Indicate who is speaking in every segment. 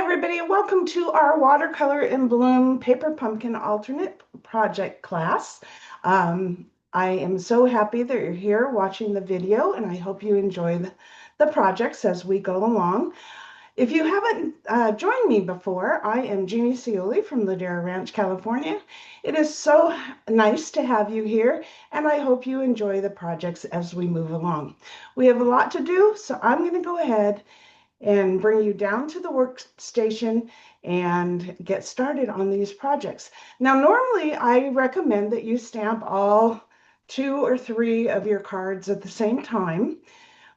Speaker 1: everybody, welcome to our Watercolor in Bloom Paper Pumpkin Alternate Project class. I am so happy that you're here watching the video, and I hope you enjoy the projects as we go along. If you haven't joined me before, I am Jeanne Scioli from Ladera Ranch, California. It is so nice to have you here, and I hope you enjoy the projects as we move along. We have a lot to do, so I'm going to go ahead and bring you down to the workstation and get started on these projects. Now, normally I recommend that you stamp all 2 or 3 of your cards at the same time,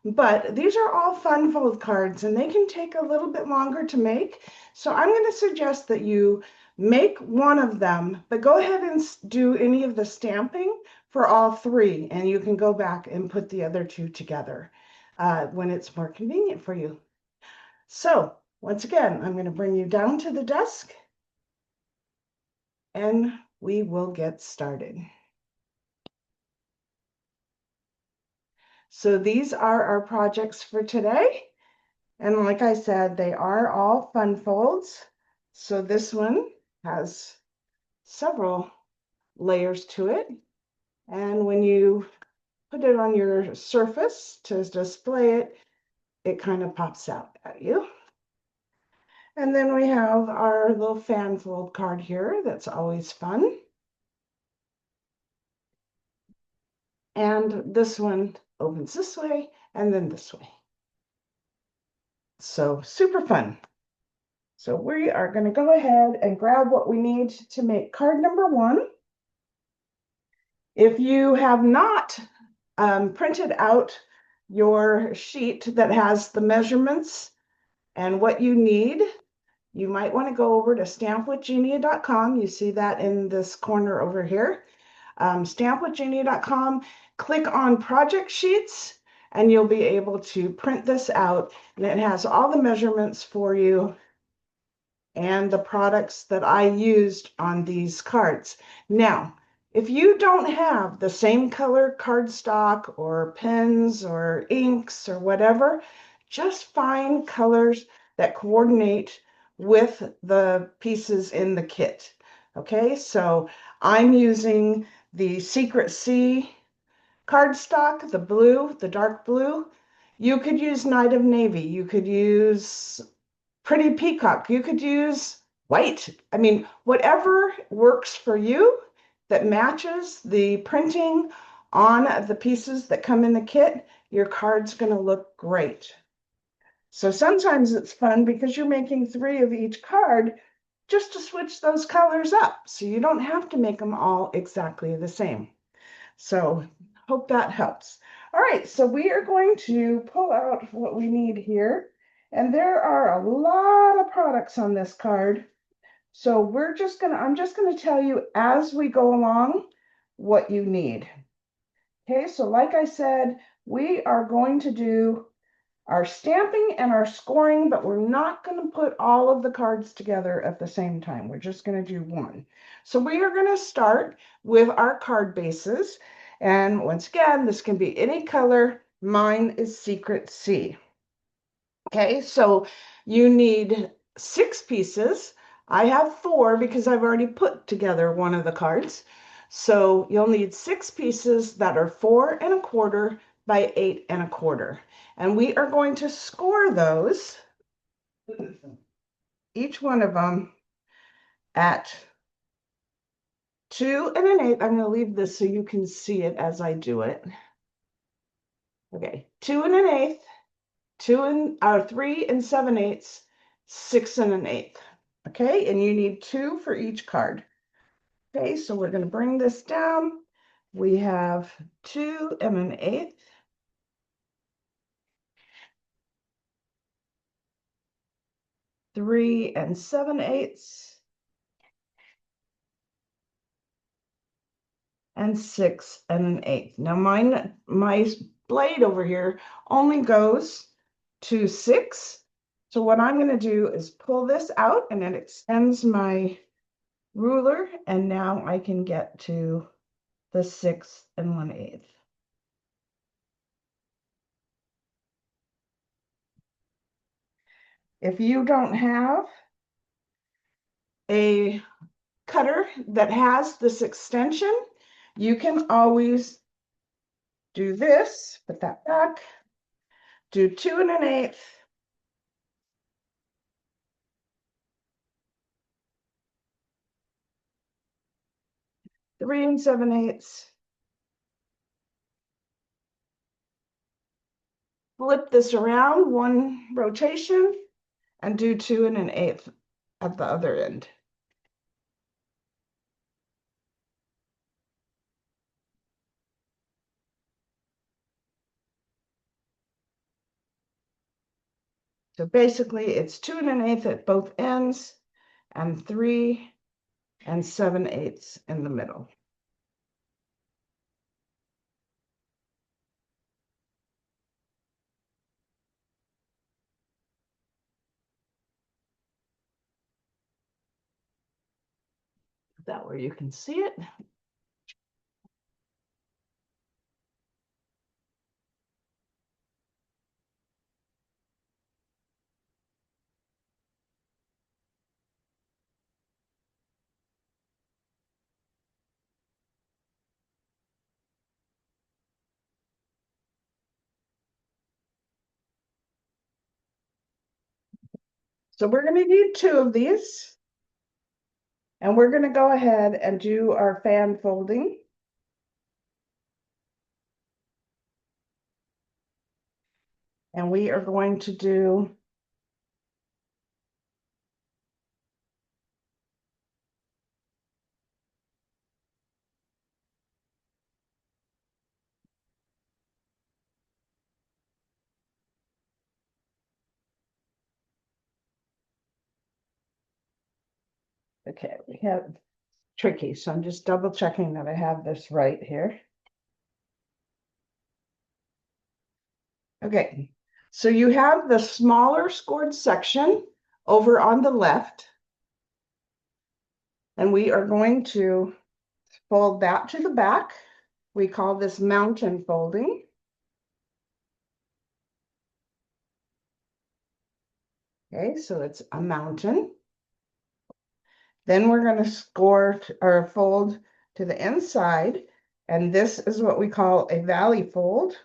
Speaker 1: but these are all fun fold cards and they can take a little bit longer to make. So I'm going to suggest that you make one of them, but go ahead and do any of the stamping for all 3, and you can go back and put the other 2 together when it's more convenient for you. So once again, I'm going to bring you down to the desk and we will get started. So these are our projects for today. And like I said, they are all fun folds. So this one has several layers to it. And when you put it on your surface to display it, it kind of pops out at you. And then we have our little fan fold card here. That's always fun. And this one opens this way and then this way. So super fun. So we are going to go ahead and grab what we need to make card number 1. If you have not printed out your sheet that has the measurements and what you need, you might want to go over to stampwithjeanne.com. You see that in this corner over here. Stampwithjeanne.com, click on project sheets, and you'll be able to print this out. And it has all the measurements for you and the products that I used on these cards. Now, if you don't have the same color cardstock or pens or inks or whatever, just find colors that coordinate with the pieces in the kit. Okay, so I'm using the Secret Sea cardstock, the blue, the dark blue. You could use Night of Navy. You could use Pretty Peacock. You could use white. I mean, whatever works for you that matches the printing on the pieces that come in the kit, your card's going to look great. So sometimes it's fun because you're making 3 of each card just to switch those colors up. So you don't have to make them all exactly the same. So hope that helps. All right, so we are going to pull out what we need here. And there are a lot of products on this card. So I'm just gonna tell you as we go along what you need. Okay, so like I said, we are going to do our stamping and our scoring, but we're not going to put all of the cards together at the same time. We're just going to do one. So we are going to start with our card bases. And once again, this can be any color. Mine is Secret Sea. Okay, so you need 6 pieces. I have 4 because I've already put together one of the cards. So you'll need 6 pieces that are 4 1/4 by 8 1/4. And we are going to score those, each one of them at 2 1/8. I'm going to leave this so you can see it as I do it. Okay, 2 1/8, 3 7/8, 6 1/8. Okay, and you need 2 for each card. Okay, so we're going to bring this down. We have 2 1/8. 3 7/8, and 6 1/8. Now my blade over here only goes to 6. So what I'm going to do is pull this out and it extends my ruler, and now I can get to the 6 1/8. If you don't have a cutter that has this extension, you can always do this, put that back, do 2 1/8, 3 7/8, flip this around one rotation and do 2 1/8 at the other end. So basically it's 2 1/8 at both ends and 3 7/8 in the middle. That way you can see it. So we're going to need 2 of these. And we're going to go ahead and do our fan folding. And we are going to do okay, we have tricky, so I'm just double checking that I have this right here. Okay, so you have the smaller scored section over on the left, and we are going to fold that to the back. We call this mountain folding. Okay, so it's a mountain. Then we're going to score or fold to the inside, and this is what we call a valley fold.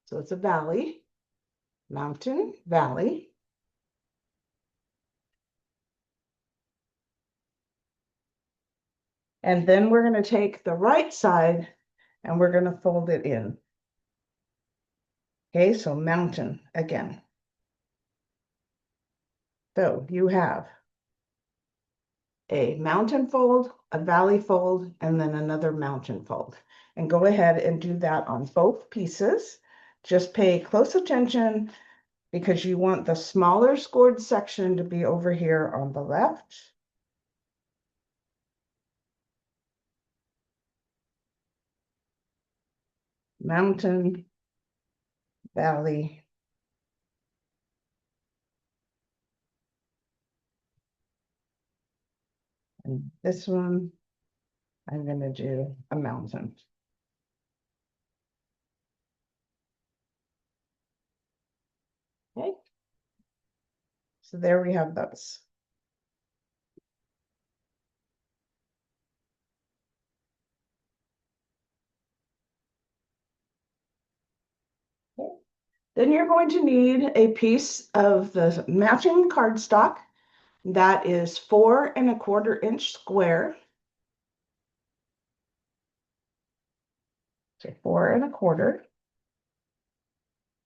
Speaker 1: So it's a valley, mountain, valley. And then we're going to take the right side and we're going to fold it in. Okay, so mountain again. So you have a mountain fold, a valley fold, and then another mountain fold. And go ahead and do that on both pieces. Just pay close attention because you want the smaller scored section to be over here on the left. Mountain, valley, and this one, I'm going to do a mountain. Okay, so there we have those. Okay. Then you're going to need a piece of the matching cardstock that is 4 1/4 inch square. So 4 1/4.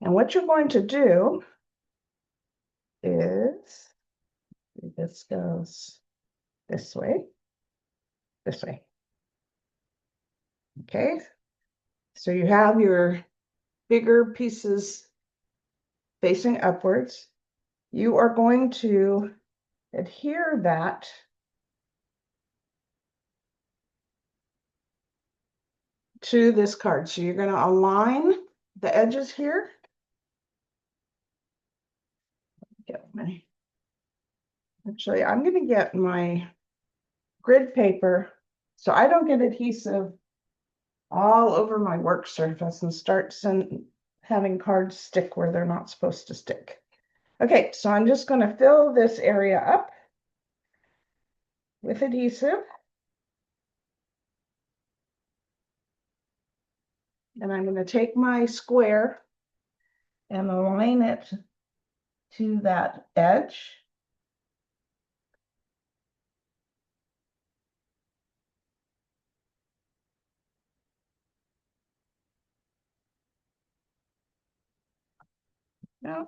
Speaker 1: And what you're going to do is, this goes this way, this way. Okay, so you have your bigger pieces facing upwards. You are going to adhere that to this card. So you're going to align the edges here. Actually, I'm going to get my grid paper so I don't get adhesive all over my work surface and start having cards stick where they're not supposed to stick. Okay, so I'm just going to fill this area up with adhesive. And I'm going to take my square and align it to that edge. Yeah.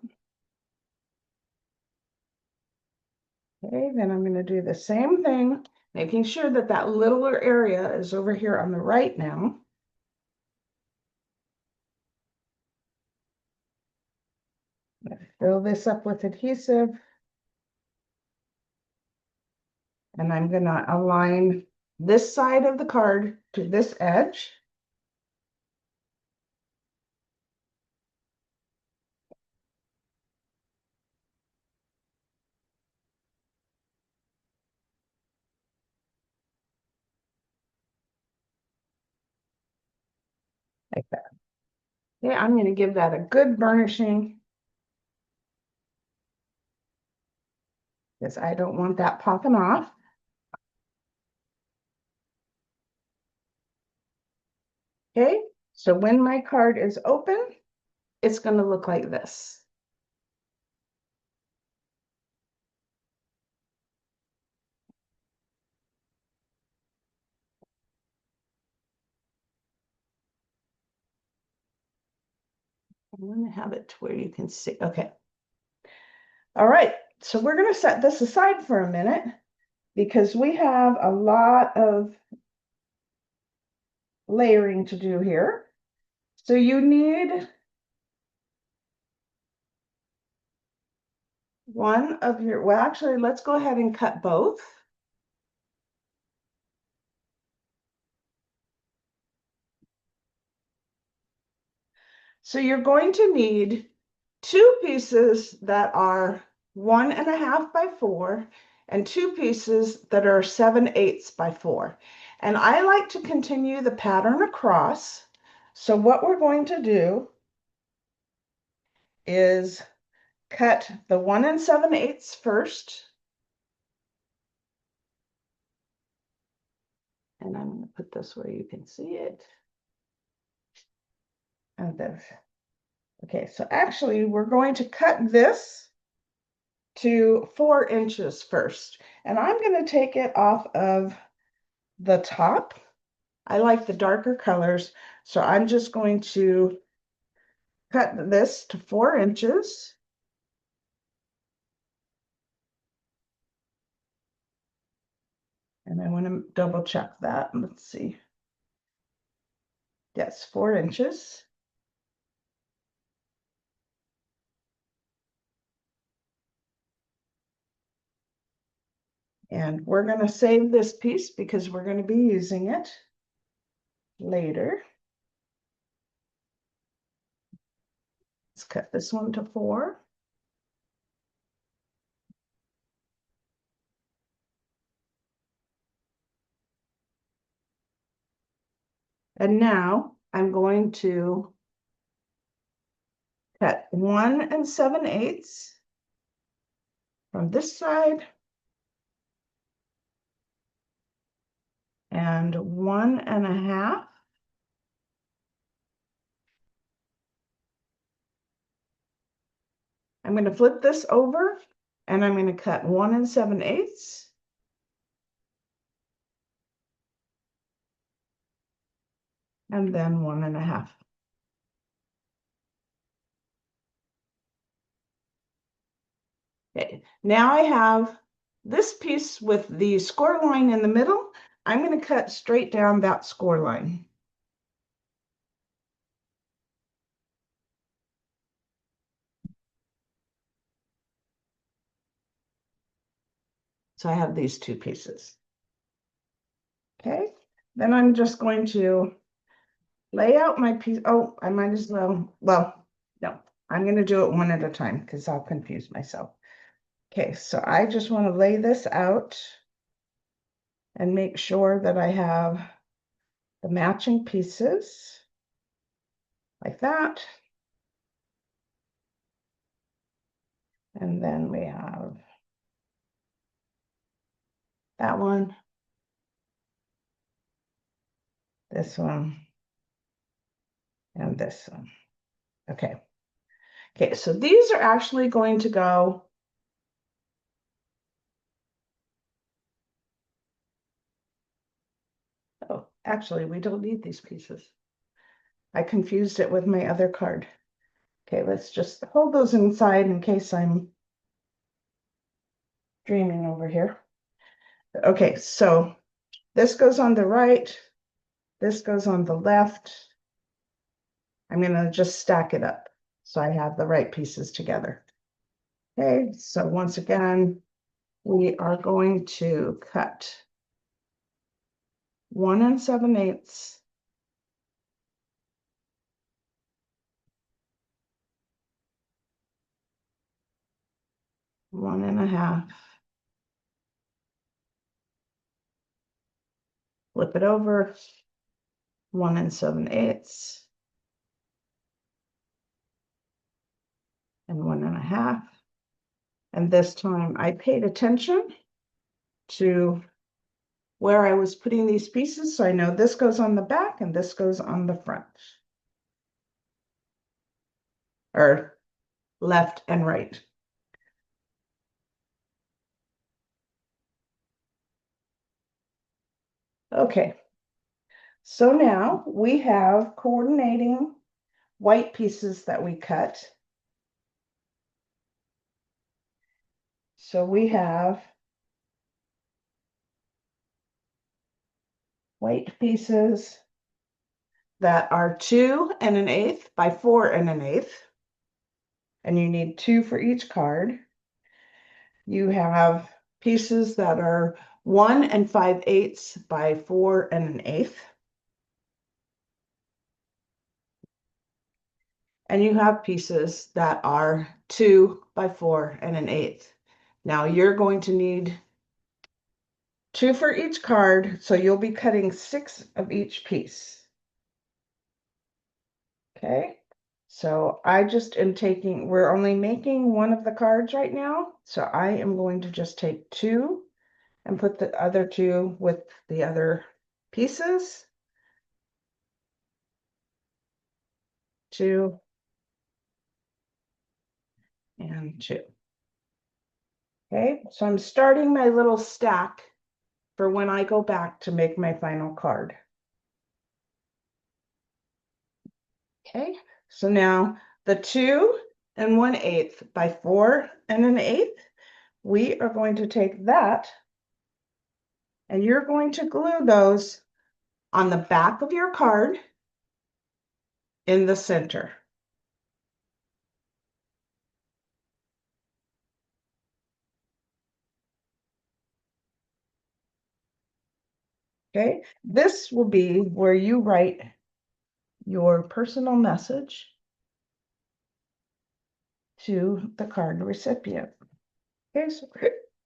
Speaker 1: Okay, then I'm going to do the same thing, making sure that that littler area is over here on the right now. Fill this up with adhesive. And I'm going to align this side of the card to this edge. Like that. Yeah, I'm going to give that a good burnishing because I don't want that popping off. Okay, so when my card is open, it's going to look like this. I'm going to have it to where you can see. Okay. All right, so we're going to set this aside for a minute because we have a lot of layering to do here. So you need one of your, well, actually, let's go ahead and cut both. So you're going to need two pieces that are 1.5 by 4 and two pieces that are 7/8 by 4. And I like to continue the pattern across. So what we're going to do is cut the 1 7/8 first. And I'm going to put this where you can see it. And this. Okay, so actually we're going to cut this to 4 inches first. And I'm going to take it off of the top. I like the darker colors, so I'm just going to cut this to 4 inches. And I want to double check that. Let's see. Yes, 4 inches. And we're going to save this piece because we're going to be using it later. Let's cut this one to 4. And now I'm going to cut 1 7/8 from this side and 1.5. I'm going to flip this over and I'm going to cut 1 7/8. And then 1.5. Okay, now I have this piece with the score line in the middle. I'm going to cut straight down that score line. So I have these two pieces. Okay, then I'm just going to lay out my piece. Oh, I might as well, no, I'm going to do it one at a time because I'll confuse myself. Okay, so I just want to lay this out and make sure that I have the matching pieces like that. And then we have that one, this one, and this one. Okay. Okay, so these are actually going to go oh, actually, we don't need these pieces. I confused it with my other card. Okay, let's just hold those inside in case I'm dreaming over here. Okay, so this goes on the right, this goes on the left. I'm going to just stack it up so I have the right pieces together. Okay, so once again, we are going to cut 1 7/8. One and a half. Flip it over. 1 7/8. And 1 1/2. And this time I paid attention to where I was putting these pieces. So I know this goes on the back and this goes on the front. Or left and right. Okay. So now we have coordinating white pieces that we cut. So we have white pieces that are 2 1/8 by 4 1/8. And you need 2 for each card. You have pieces that are 1 5/8 by 4 1/8. And you have pieces that are 2 by 4 1/8. Now you're going to need 2 for each card, so you'll be cutting 6 of each piece. Okay, so I just am taking, we're only making one of the cards right now, so I am going to just take 2 and put the other 2 with the other pieces. 2 and 2. Okay, so I'm starting my little stack for when I go back to make my final card. Okay, so now the 2 1/8 by 4 1/8, we are going to take that and you're going to glue those on the back of your card in the center. Okay, this will be where you write your personal message to the card recipient. Okay, so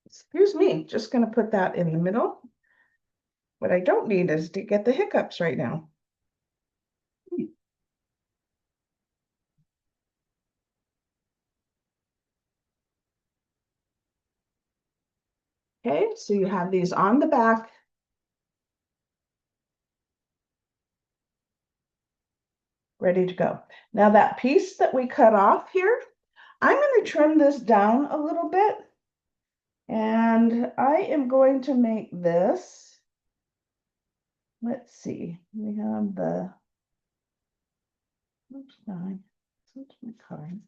Speaker 1: excuse me, just going to put that in the middle. What I don't need is to get the hiccups right now. Okay, so you have these on the back. Ready to go. Now that piece that we cut off here, I'm going to trim this down a little bit. And I am going to make this, let's see, we have the, oops, my card.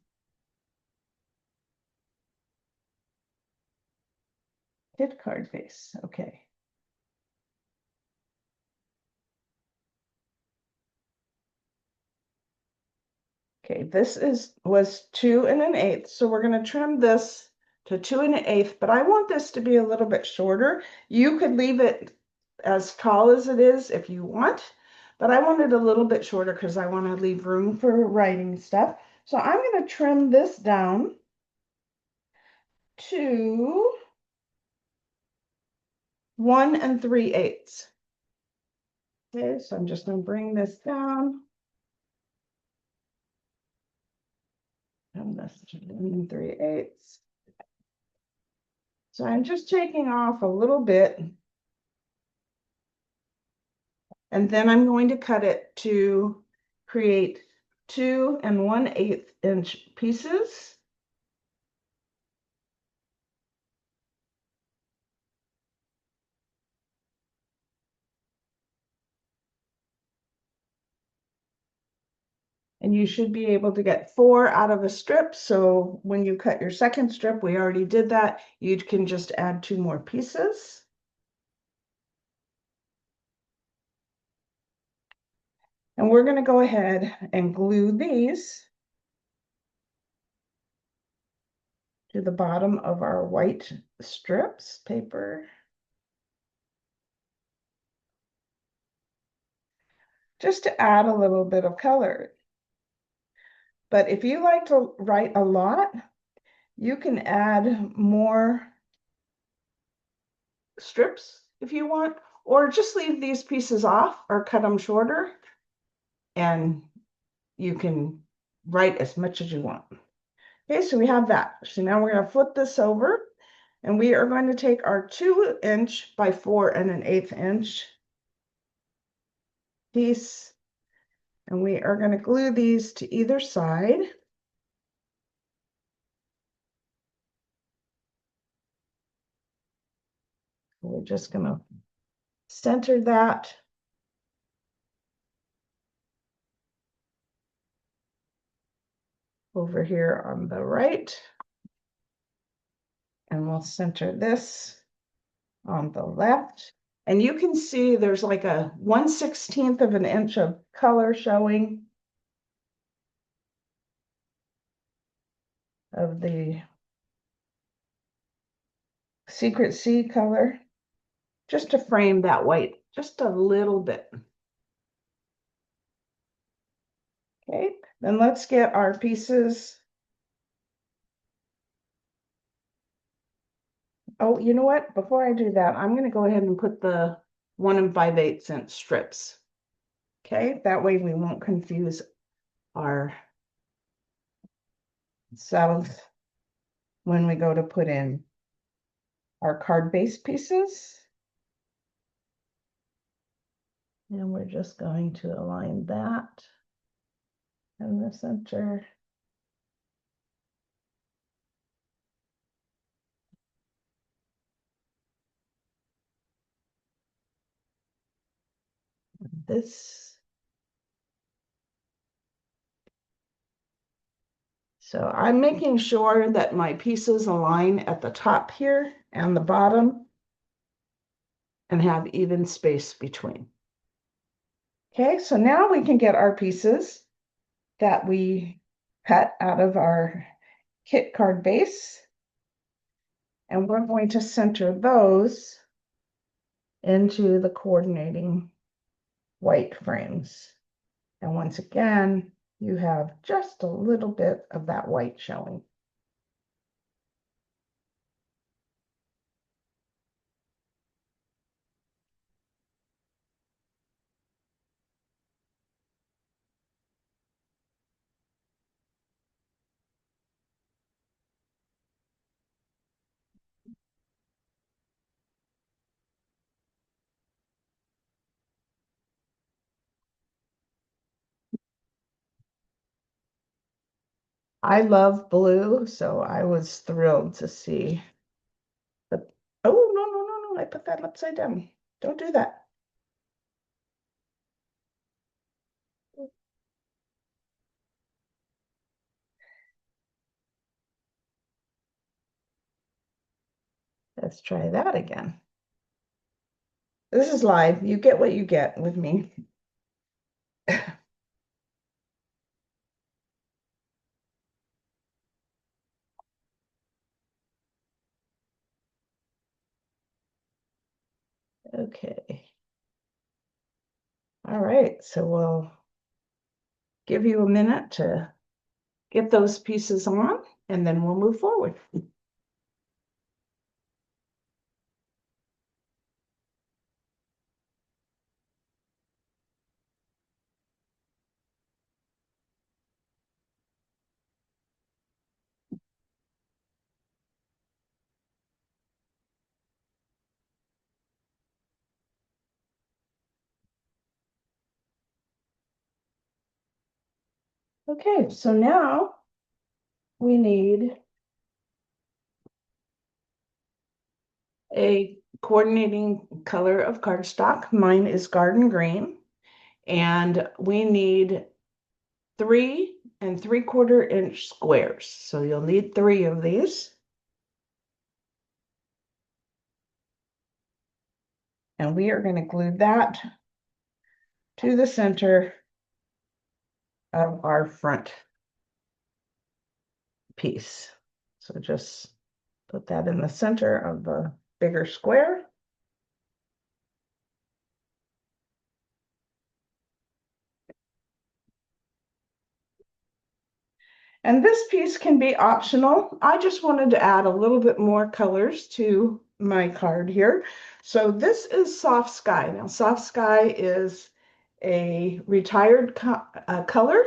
Speaker 1: Kit card face, okay. Okay, this was 2 1/8, so we're going to trim this to 2 1/8, but I want this to be a little bit shorter. You could leave it as tall as it is if you want, but I want it a little bit shorter because I want to leave room for writing stuff. So I'm going to trim this down to 1 3/8. Okay, so I'm just going to bring this down. And this 1 3/8. So I'm just taking off a little bit, and then I'm going to cut it to create 2 1/8 inch pieces. And you should be able to get 4 out of a strip. So when you cut your second strip, we already did that, you can just add 2 more pieces. And we're going to go ahead and glue these to the bottom of our white strips paper. Just to add a little bit of color. But if you like to write a lot, you can add more strips if you want, or just leave these pieces off or cut them shorter, and you can write as much as you want. Okay, so we have that. So now we're going to flip this over, and we are going to take our 2 inch by 4 1/8 inch piece, and we are going to glue these to either side. We're just going to center that over here on the right, and we'll center this on the left. And you can see there's like a 1/16 of an inch of color showing of the Secret Sea color, just to frame that white just a little bit. Okay, then let's get our pieces. Oh, you know what? Before I do that, I'm going to go ahead and put the 1 5/8 inch strips. Okay, that way we won't confuse our cells when we go to put in our card base pieces. And we're just going to align that in the center. This. So I'm making sure that my pieces align at the top here and the bottom and have even space between. Okay, so now we can get our pieces that we cut out of our kit card base, and we're going to center those into the coordinating white frames. And once again, you have just a little bit of that white showing. I love blue, so I was thrilled to see the, oh, no, no, no, no, I put that upside down. Don't do that. Let's try that again. This is live. You get what you get with me. Okay. All right, so we'll give you a minute to get those pieces on, and then we'll move forward. Okay, so now we need a coordinating color of cardstock. Mine is garden green, and we need 3 3/4 inch squares. So you'll need 3 of these. And we are going to glue that to the center of our front piece. So just put that in the center of the bigger square. And this piece can be optional. I just wanted to add a little bit more colors to my card here. So this is Soft Sky. Now, Soft Sky is a retired color,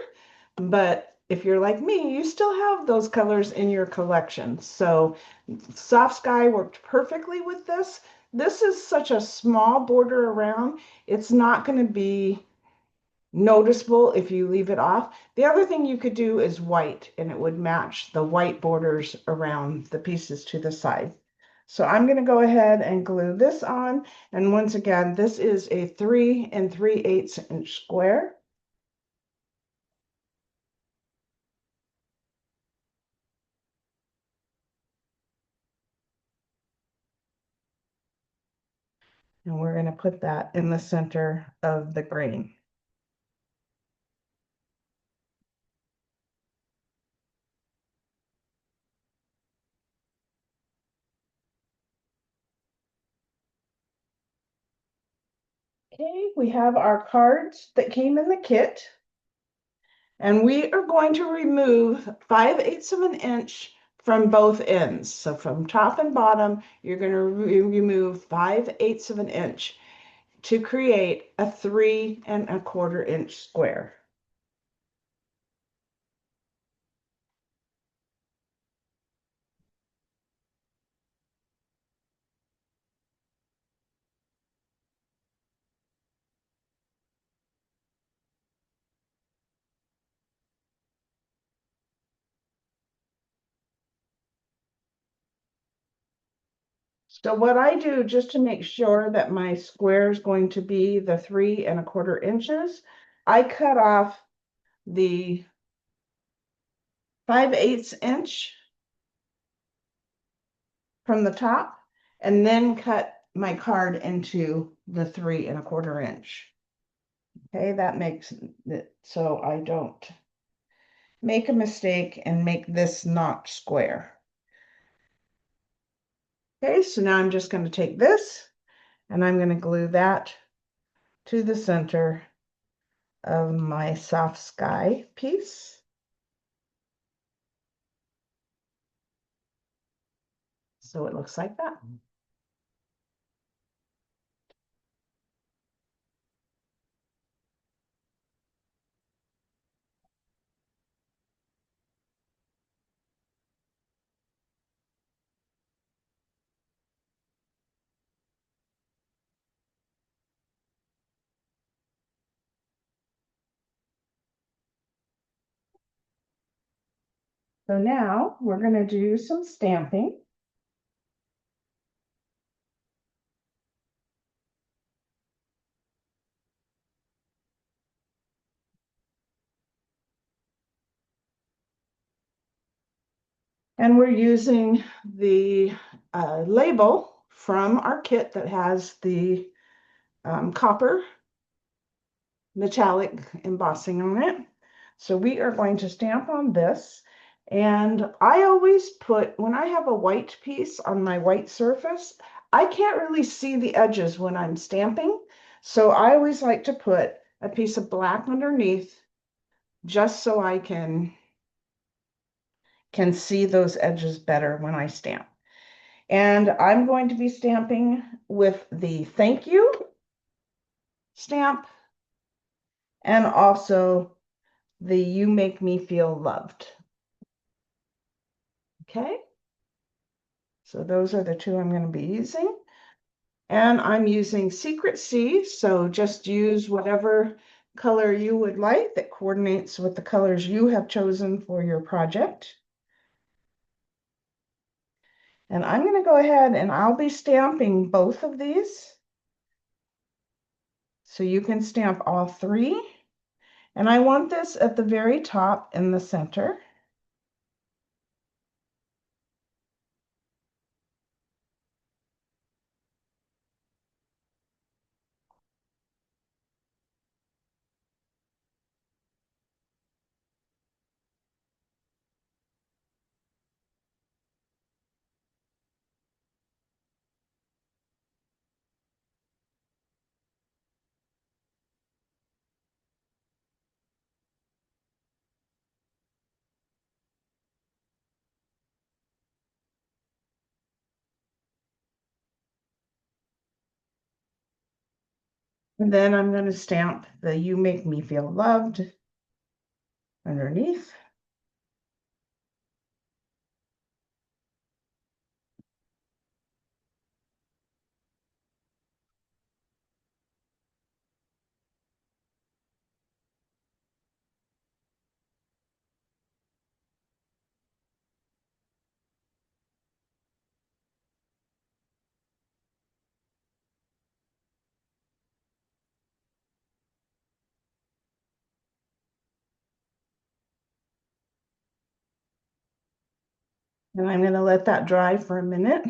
Speaker 1: but if you're like me, you still have those colors in your collection. So Soft Sky worked perfectly with this. This is such a small border around. It's not going to be noticeable if you leave it off. The other thing you could do is white, and it would match the white borders around the pieces to the side. So I'm going to go ahead and glue this on. And once again, this is a 3 3/8 inch square. And we're going to put that in the center of the green. Okay, we have our cards that came in the kit. And we are going to remove 5/8 of an inch from both ends. So from top and bottom, you're going to remove 5/8 of an inch to create a 3 1/4 inch square. So what I do just to make sure that my square is going to be the 3 1/4 inches, I cut off the 5/8 inch from the top and then cut my card into the 3 1/4 inch. Okay, that makes it so I don't make a mistake and make this not square. Okay, so now I'm just going to take this and I'm going to glue that to the center of my Soft Sky piece. So it looks like that. So now we're going to do some stamping. And we're using the label from our kit that has the copper metallic embossing on it. So we are going to stamp on this. And I always put, when I have a white piece on my white surface, I can't really see the edges when I'm stamping. So I always like to put a piece of black underneath just so I can see those edges better when I stamp. And I'm going to be stamping with the thank you stamp and also the you make me feel loved. Okay, so those are the two I'm going to be using. And I'm using Secret C, so just use whatever color you would like that coordinates with the colors you have chosen for your project. And I'm going to go ahead and I'll be stamping both of these. So you can stamp all three. And I want this at the very top in the center. And then I'm going to stamp the "You Make Me Feel Loved" underneath. And I'm going to let that dry for a minute.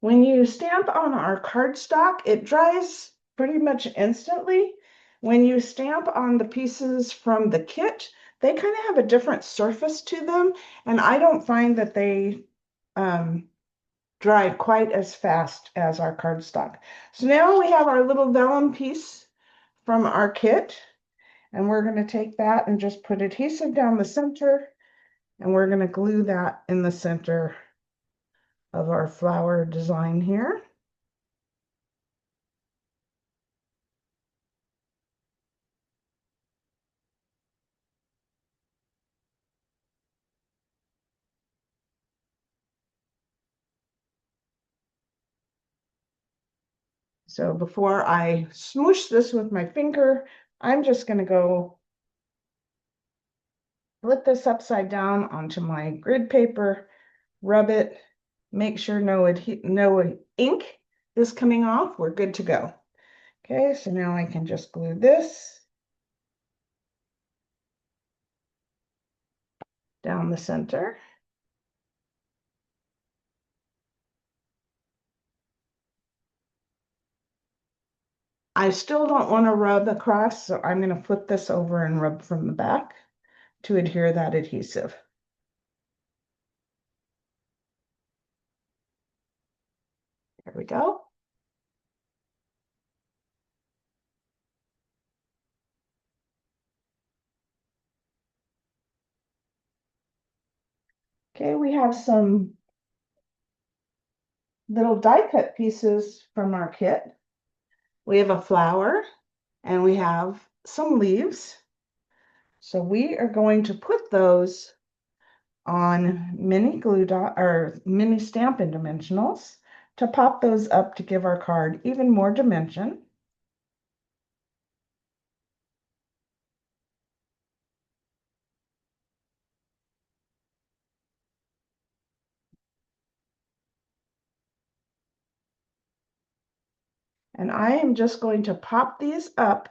Speaker 1: When you stamp on our cardstock, it dries pretty much instantly. When you stamp on the pieces from the kit, they kind of have a different surface to them, and I don't find that they dry quite as fast as our cardstock. So now we have our little vellum piece from our kit, and we're going to take that and just put adhesive down the center, and we're going to glue that in the center of our flower design here. So before I smoosh this with my finger, I'm just going to go flip this upside down onto my grid paper, rub it, make sure no ink is coming off. We're good to go. Okay, so now I can just glue this down the center. I still don't want to rub across, so I'm going to flip this over and rub from the back to adhere that adhesive. There we go. Okay, we have some little die cut pieces from our kit. We have a flower and we have some leaves. So we are going to put those on mini glue dot or mini Stampin' Dimensionals to pop those up to give our card even more dimension. And I am just going to pop these up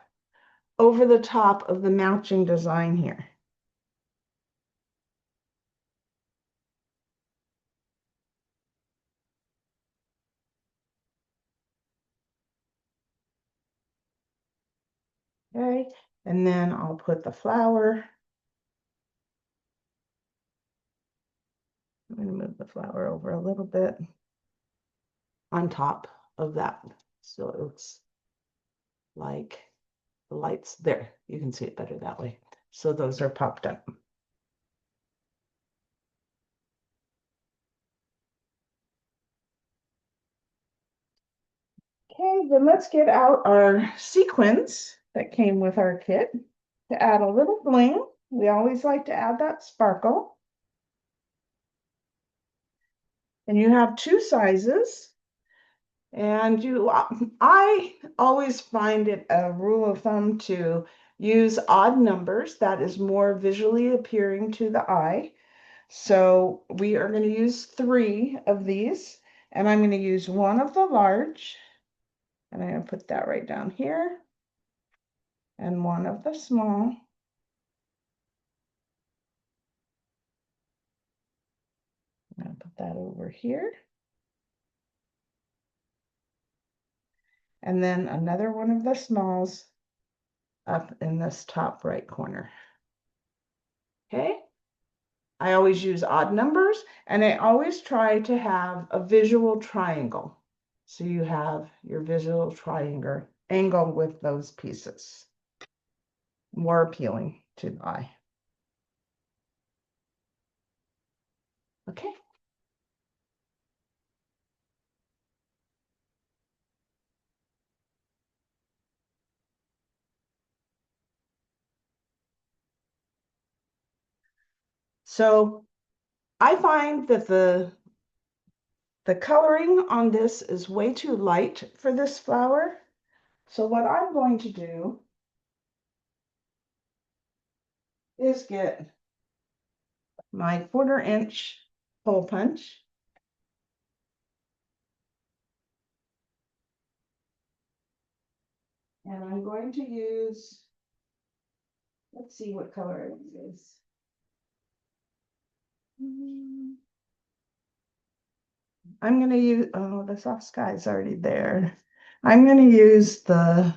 Speaker 1: over the top of the matching design here. Okay, and then I'll put the flower. I'm going to move the flower over a little bit on top of that. So it looks like the lights there. You can see it better that way. So those are popped up. Okay, then let's get out our sequins that came with our kit to add a little bling. We always like to add that sparkle. And you have two sizes. And I always find it a rule of thumb to use odd numbers. That is more visually appearing to the eye. So we are going to use 3 of these, and I'm going to use one of the large, and I'm going to put that right down here, and one of the small. I'm going to put that over here. And then another one of the smalls up in this top right corner. Okay. I always use odd numbers, and I always try to have a visual triangle. So you have your visual triangle angle with those pieces. More appealing to the eye. Okay. So I find that the coloring on this is way too light for this flower. So what I'm going to do is get my 1/4" hole punch. And I'm going to use, let's see what color it is. I'm going to use, oh, the soft sky is already there. I'm going to use the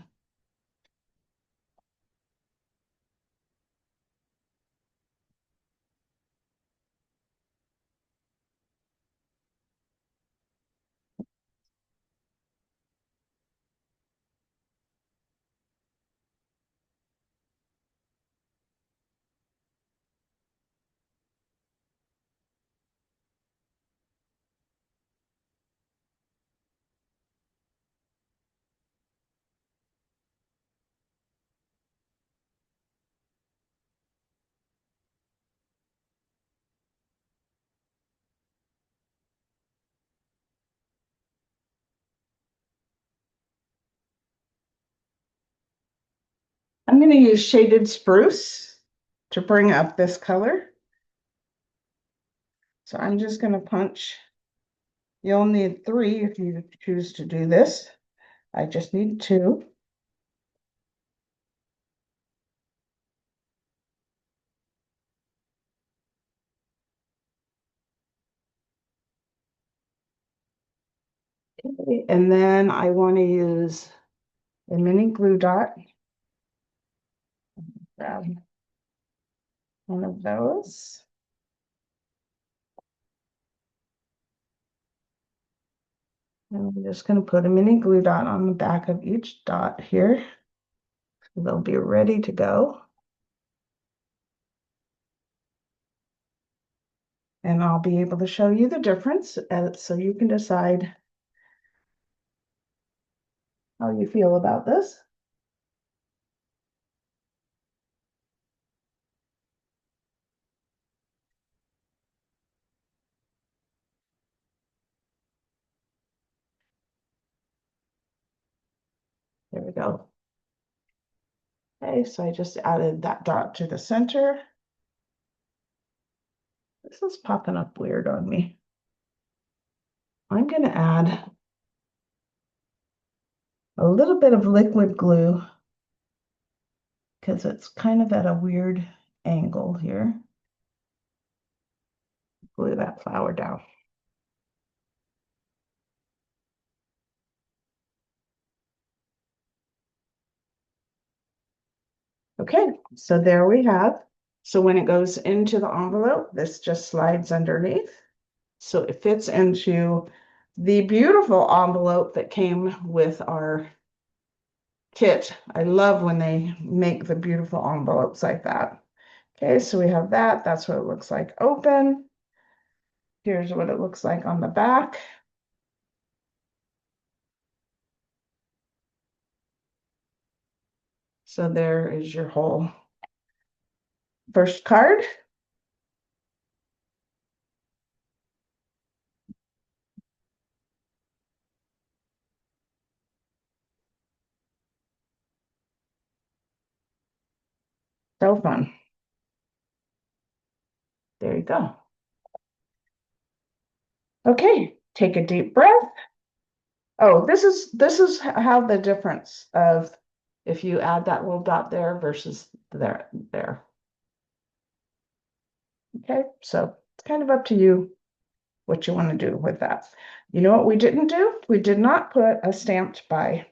Speaker 1: I'm going to use shaded spruce to bring up this color. So I'm just going to punch. You'll need 3 if you choose to do this. I just need 2. Okay. And then I want to use a mini glue dot. Grab one of those. And I'm just going to put a mini glue dot on the back of each dot here. So they'll be ready to go. And I'll be able to show you the difference so you can decide how you feel about this. There we go. Okay, so I just added that dot to the center. This is popping up weird on me. I'm going to add a little bit of liquid glue because it's kind of at a weird angle here. Glue that flower down. Okay, so there we have. So when it goes into the envelope, this just slides underneath. So it fits into the beautiful envelope that came with our kit. I love when they make the beautiful envelopes like that. Okay, so we have that. That's what it looks like open. Here's what it looks like on the back. So there is your whole first card. So fun. There you go. Okay, take a deep breath. Oh, this is how the difference of if you add that little dot there versus there. Okay, so it's kind of up to you what you want to do with that. You know what we didn't do? We did not put a stamped by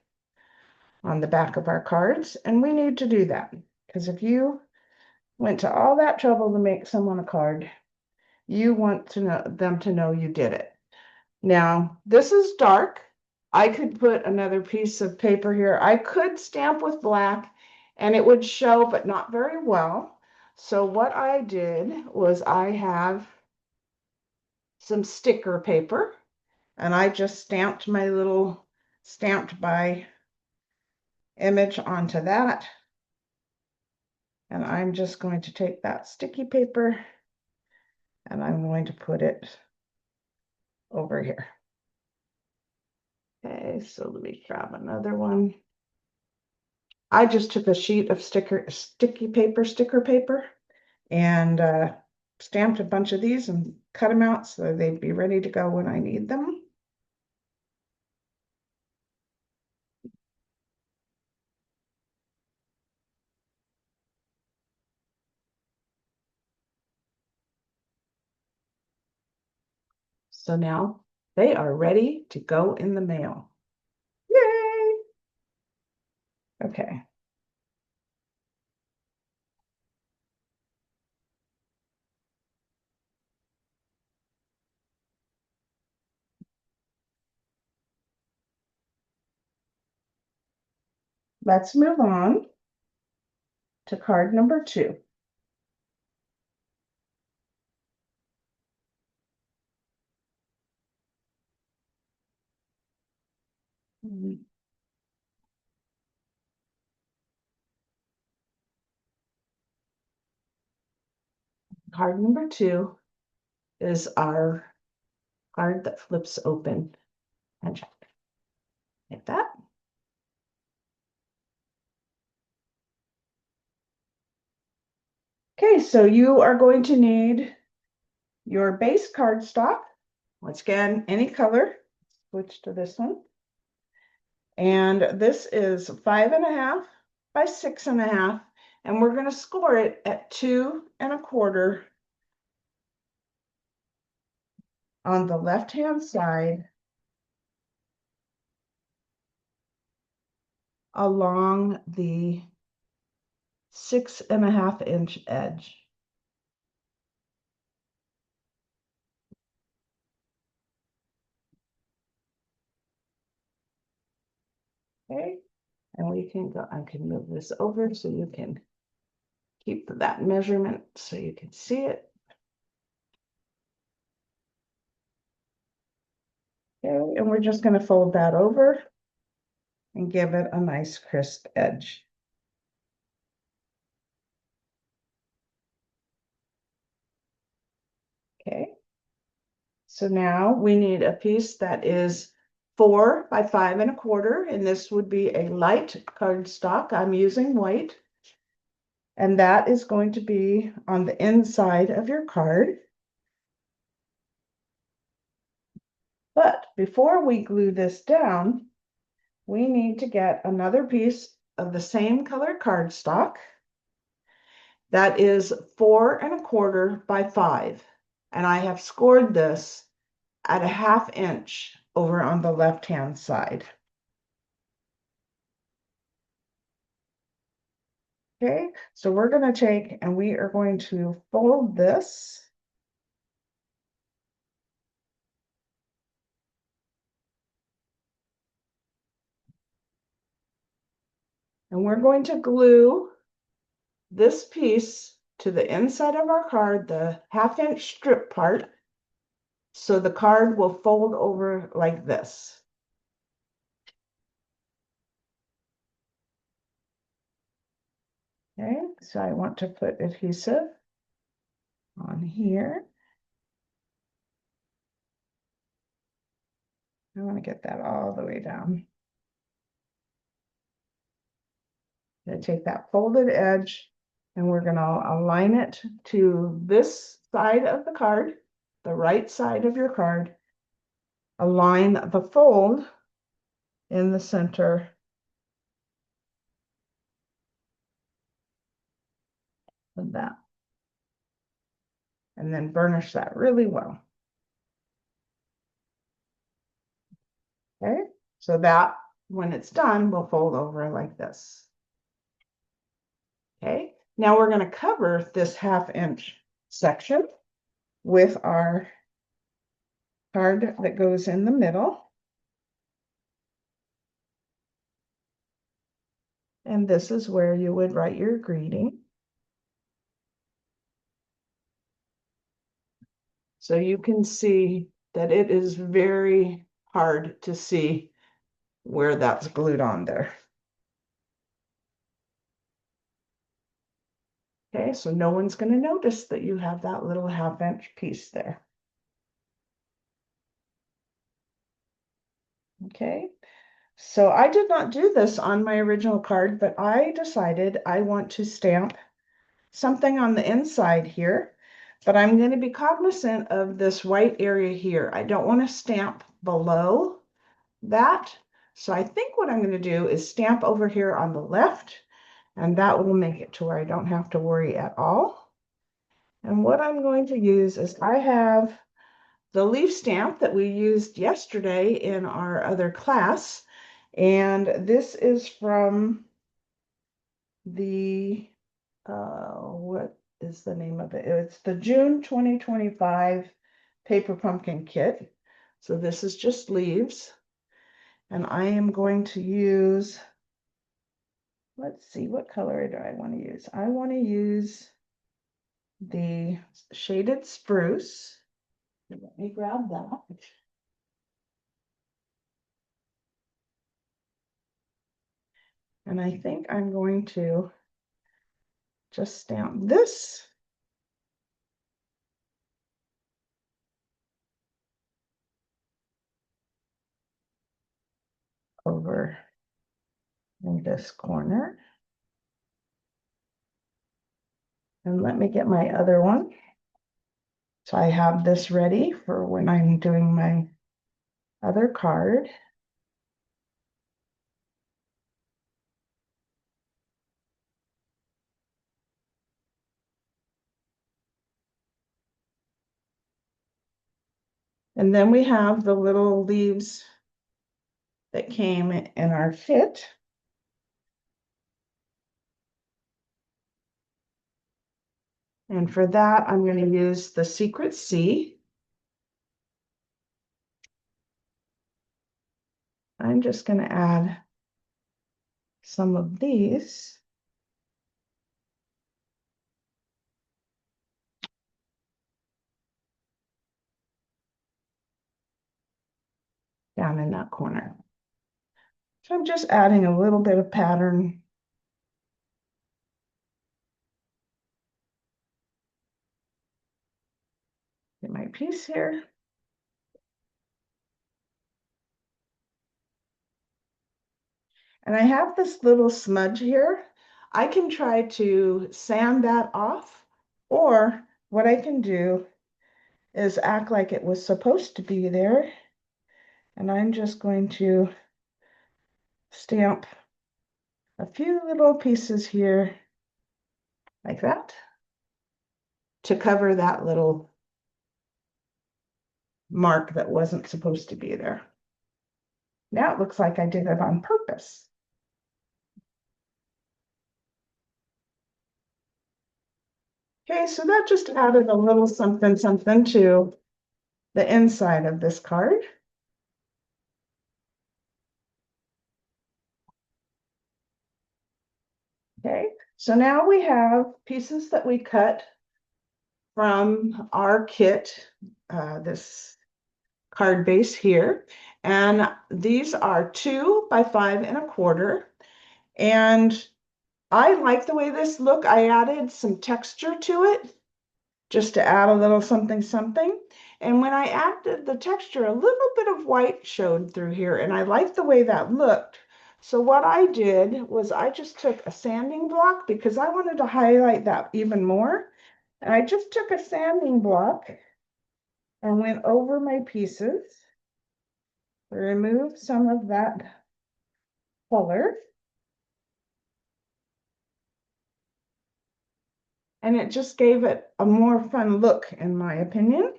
Speaker 1: on the back of our cards, and we need to do that because if you went to all that trouble to make someone a card, you want to know them to know you did it. Now, this is dark. I could put another piece of paper here. I could stamp with black and it would show, but not very well. So what I did was I have some sticker paper and I just stamped my little stamped by image onto that. And I'm just going to take that sticky paper and I'm going to put it over here. Okay, so let me grab another one. I just took a sheet of sticker paper, and stamped a bunch of these and cut them out so they'd be ready to go when I need them. So now they are ready to go in the mail. Yay! Okay. Let's move on to card number 2. Card number 2 is our card that flips open and check like that. Okay, so you are going to need your base cardstock. Once again, any color. Switch to this one. And this is 5.5 by 6.5. And we're going to score it at 2.25 on the left-hand side along the 6.5-inch edge. Okay, and we can go, I can move this over so you can keep that measurement so you can see it. Okay, and we're just going to fold that over and give it a nice crisp edge. Okay, so now we need a piece that is 4 by 5.25, and this would be a light cardstock. I'm using white, and that is going to be on the inside of your card. But before we glue this down, we need to get another piece of the same color cardstock that is 4.25 by 5. And I have scored this at a 1/2 inch over on the left-hand side. Okay, so we're going to take and we are going to fold this. And we're going to glue this piece to the inside of our card, the 1/2 inch strip part, so the card will fold over like this. Okay, so I want to put adhesive on here. I want to get that all the way down. I'm going to take that folded edge And we're going to align it to this side of the card, the right side of your card. Align the fold in the center of that. And then burnish that really well. Okay, so that when it's done, will fold over like this. Okay, now we're going to cover this 1/2 inch section with our card that goes in the middle. And this is where you would write your greeting. So you can see that it is very hard to see where that's glued on there. Okay, so no one's going to notice that you have that little 1/2 inch piece there. Okay, so I did not do this on my original card, but I decided I want to stamp something on the inside here, but I'm going to be cognizant of this white area here. I don't want to stamp below that. So I think what I'm going to do is stamp over here on the left, and that will make it to where I don't have to worry at all. And what I'm going to use is I have the leaf stamp that we used yesterday in our other class. And this is from the, what is the name of it? It's the June 2025 Paper Pumpkin Kit. So this is just leaves. And I am going to use, let's see, what color do I want to use? I want to use the shaded spruce. Let me grab that. And I think I'm going to just stamp this. Over in this corner. And let me get my other one. So I have this ready for when I'm doing my other card. And then we have the little leaves that came in our kit. And for that, I'm going to use the Secret C. I'm just going to add some of these. Down in that corner. So I'm just adding a little bit of pattern. Get my piece here. And I have this little smudge here. I can try to sand that off, or what I can do is act like it was supposed to be there. And I'm just going to stamp a few little pieces here like that to cover that little mark that wasn't supposed to be there. Now it looks like I did it on purpose. Okay, so that just added a little something something to the inside of this card. Okay, so now we have pieces that we cut from our kit, this card base here. And these are 2 by 5 1/4. And I like the way this look. I added some texture to it just to add a little something something. And when I added the texture, a little bit of white showed through here. And I like the way that looked So what I did was I just took a sanding block because I wanted to highlight that even more. And I just took a sanding block and went over my pieces, removed some of that color. And it just gave it a more fun look, in my opinion.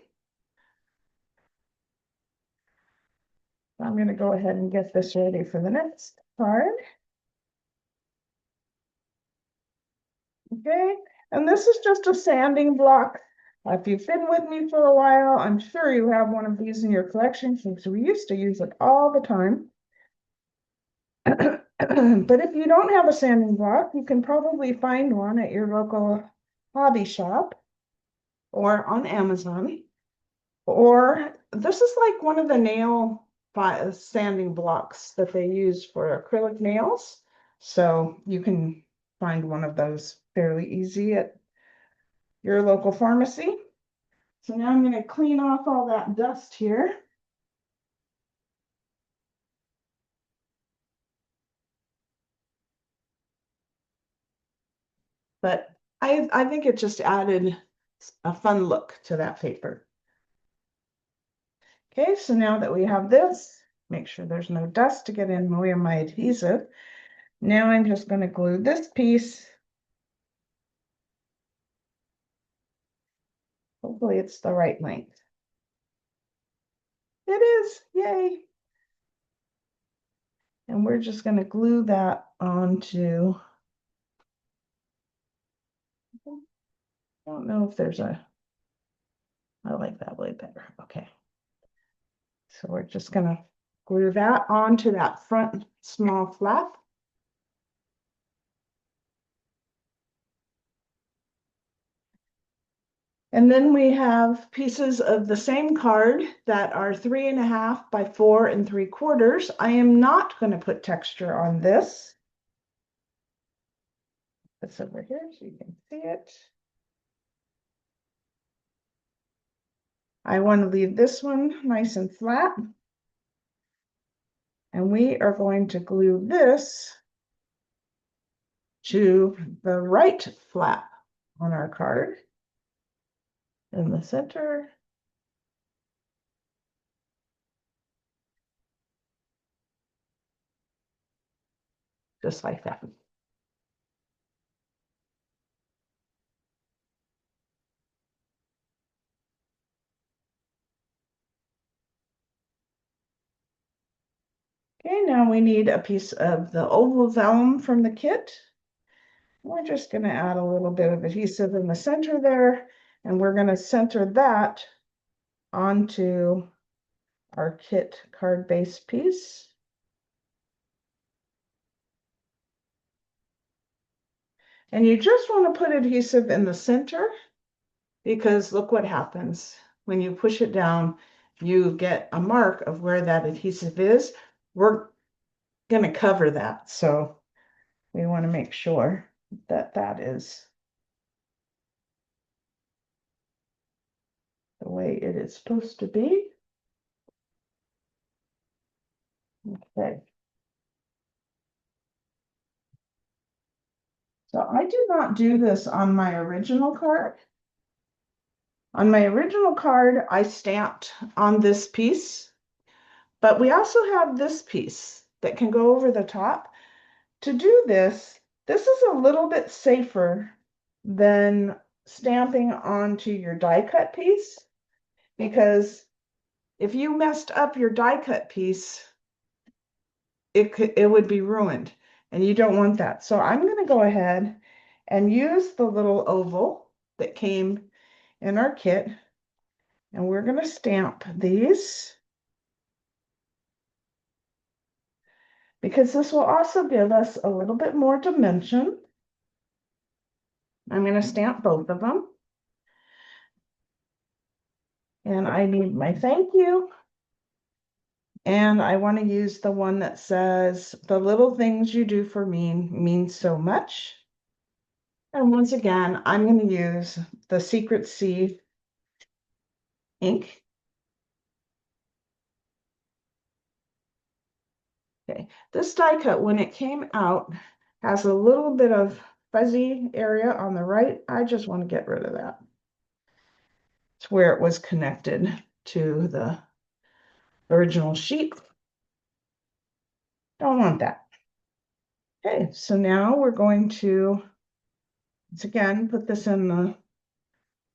Speaker 1: So I'm going to go ahead and get this ready for the next card. Okay, and this is just a sanding block. If you've been with me for a while, I'm sure you have one of these in your collection because we used to use it all the time. But if you don't have a sanding block, you can probably find one at your local hobby shop or on Amazon. Or this is like one of the nail sanding blocks that they use for acrylic nails. So you can find one of those fairly easy at your local pharmacy. So now I'm going to clean off all that dust here. But I think it just added a fun look to that paper. Okay, so now that we have this, make sure there's no dust to get in the way of my adhesive. Now I'm just going to glue this piece. Hopefully it's the right length. It is, yay. And we're just going to glue that onto, I don't know if there's a, I like that way better. Okay. So we're just going to glue that onto that front small flap. And then we have pieces of the same card that are 3.5 by 4 3/4. I am not going to put texture on this. It's over here so you can see it. I want to leave this one nice and flat. And we are going to glue this to the right flap on our card in the center. Just like that. Okay, now we need a piece of the oval vellum from the kit. We're just going to add a little bit of adhesive in the center there, and we're going to center that onto our kit card base piece. And you just want to put adhesive in the center because look what happens. When you push it down, you get a mark of where that adhesive is. We're going to cover that, so we want to make sure that that is the way it is supposed to be. Okay. So I did not do this on my original card. On my original card, I stamped on this piece, but we also have this piece that can go over the top. To do this, this is a little bit safer than stamping onto your die cut piece, because if you messed up your die cut piece, it would be ruined, and you don't want that. So I'm going to go ahead and use the little oval that came in our kit, and we're going to stamp these because this will also give us a little bit more dimension. I'm going to stamp both of them. And I need my thank you. And I want to use the one that says, the little things you do for me mean so much. And once again, I'm going to use the Secret Sea ink. Okay, this die cut, when it came out, has a little bit of fuzzy area on the right. I just want to get rid of that. It's where it was connected to the original sheet. Don't want that. Okay, so now we're going to, once again, put this in the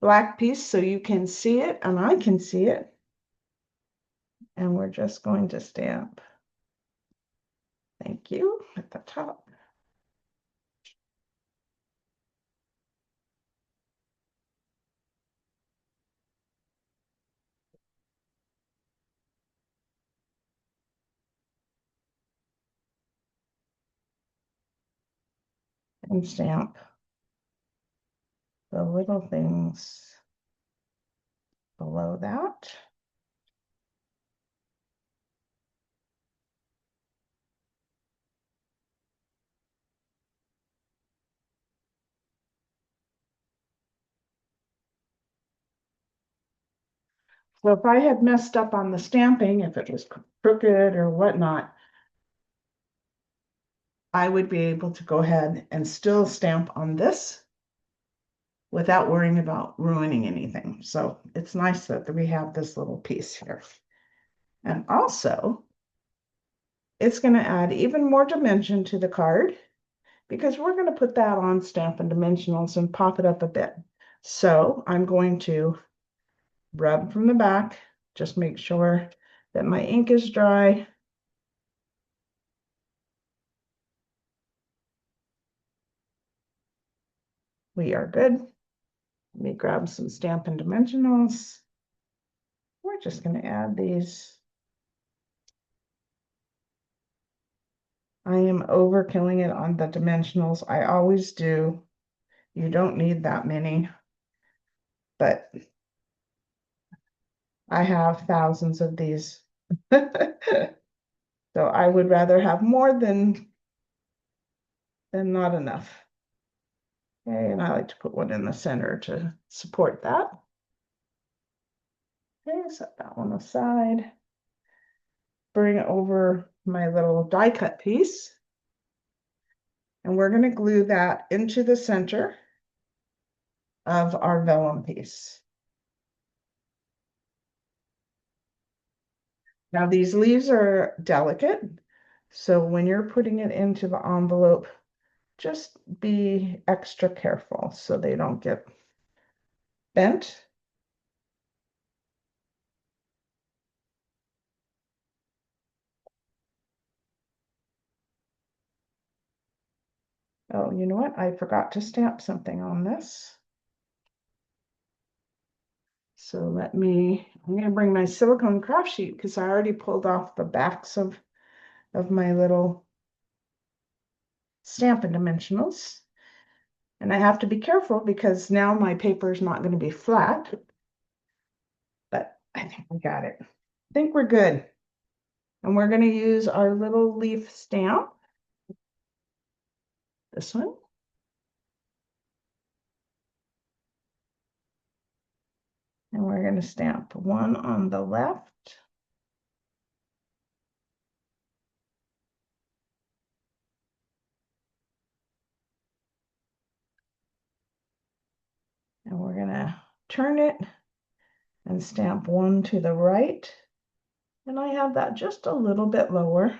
Speaker 1: black piece so you can see it and I can see it. And we're just going to stamp. Thank you at the top. And stamp the little things below that. So if I had messed up on the stamping, if it was crooked or whatnot, I would be able to go ahead and still stamp on this without worrying about ruining anything. So it's nice that we have this little piece here. And also, it's going to add even more dimension to the card because we're going to put that on Stampin' Dimensionals and pop it up a bit. So I'm going to rub from the back, just make sure that my ink is dry. We are good. Let me grab some Stampin' Dimensionals. We're just going to add these. I am overkilling it on the dimensionals. I always do. You don't need that many, but I have thousands of these. So I would rather have more than not enough. Okay, and I like to put one in the center to support that. Okay, set that one aside. Bring over my little die cut piece. And we're going to glue that into the center of our vellum piece. Now these leaves are delicate, so when you're putting it into the envelope, just be extra careful so they don't get bent. Oh, you know what? I forgot to stamp something on this. So I'm going to bring my silicone craft sheet because I already pulled off the backs of my little Stampin' Dimensionals. And I have to be careful because now my paper is not going to be flat. But I think we got it. I think we're good. And we're going to use our little leaf stamp. This one. And we're going to stamp one on the left. And we're going to turn it and stamp one to the right. And I have that just a little bit lower.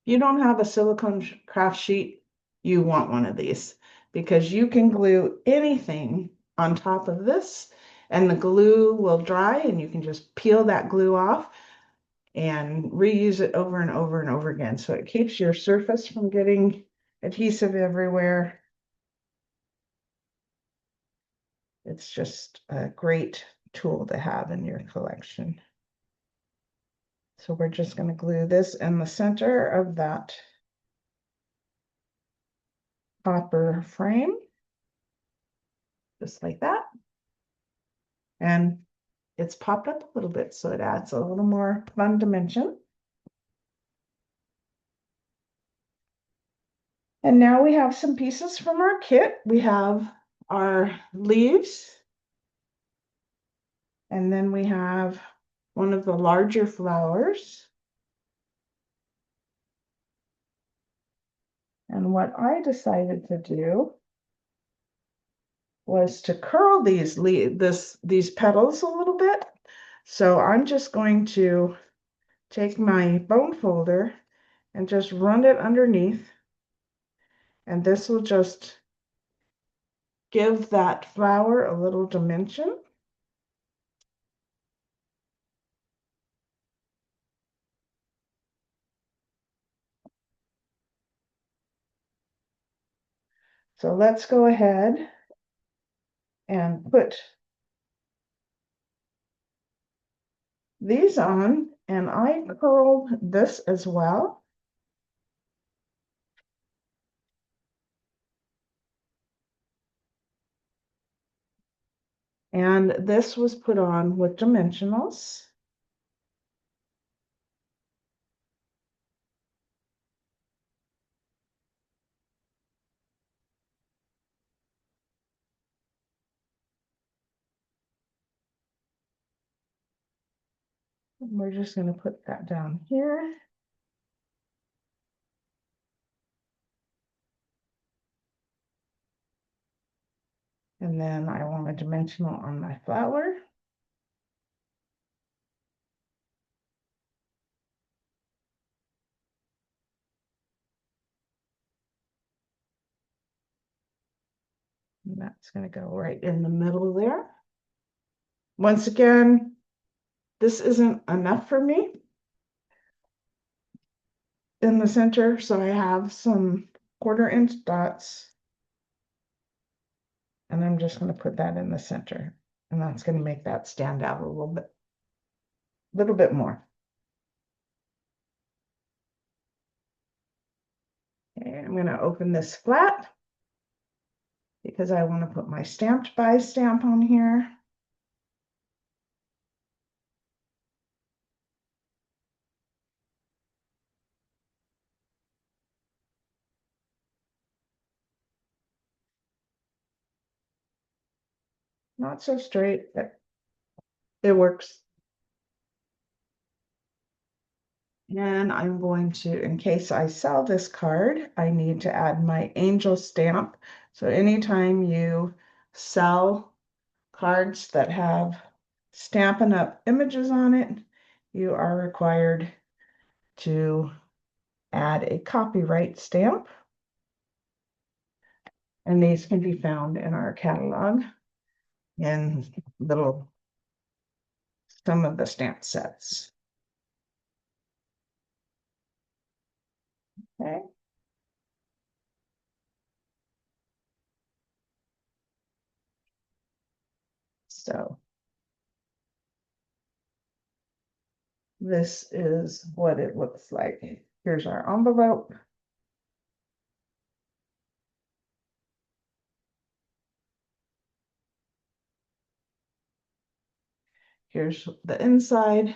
Speaker 1: If you don't have a silicone craft sheet, you want one of these because you can glue anything on top of this and the glue will dry and you can just peel that glue off and reuse it over and over and over again. So it keeps your surface from getting adhesive everywhere. It's just a great tool to have in your collection. So we're just going to glue this in the center of that copper frame. just like that. And it's popped up a little bit, so it adds a little more fun dimension. And now we have some pieces from our kit. We have our leaves, and then we have one of the larger flowers. And what I decided to do was to curl these petals a little bit. So I'm just going to take my bone folder and just run it underneath. And this will just give that flower a little dimension. So let's go ahead and put these on, and I curled this as well. And this was put on with dimensionals. And we're just going to put that down here. And then I want a dimensional on my flower. And that's going to go right in the middle there. Once again, this isn't enough for me in the center, so I have some 1/4-inch dots. And I'm just going to put that in the center. And that's going to make that stand out a little bit more. Okay, I'm going to open this flat because I want to put my stamped by stamp on here. Not so straight, but it works. And I'm going to, in case I sell this card, I need to add my angel stamp. So anytime you sell cards that have Stampin' Up! Images on it, you are required to add a copyright stamp. And these can be found in our catalog in some of the stamp sets. Okay. So this is what it looks like. Here's our envelope. Here's the inside,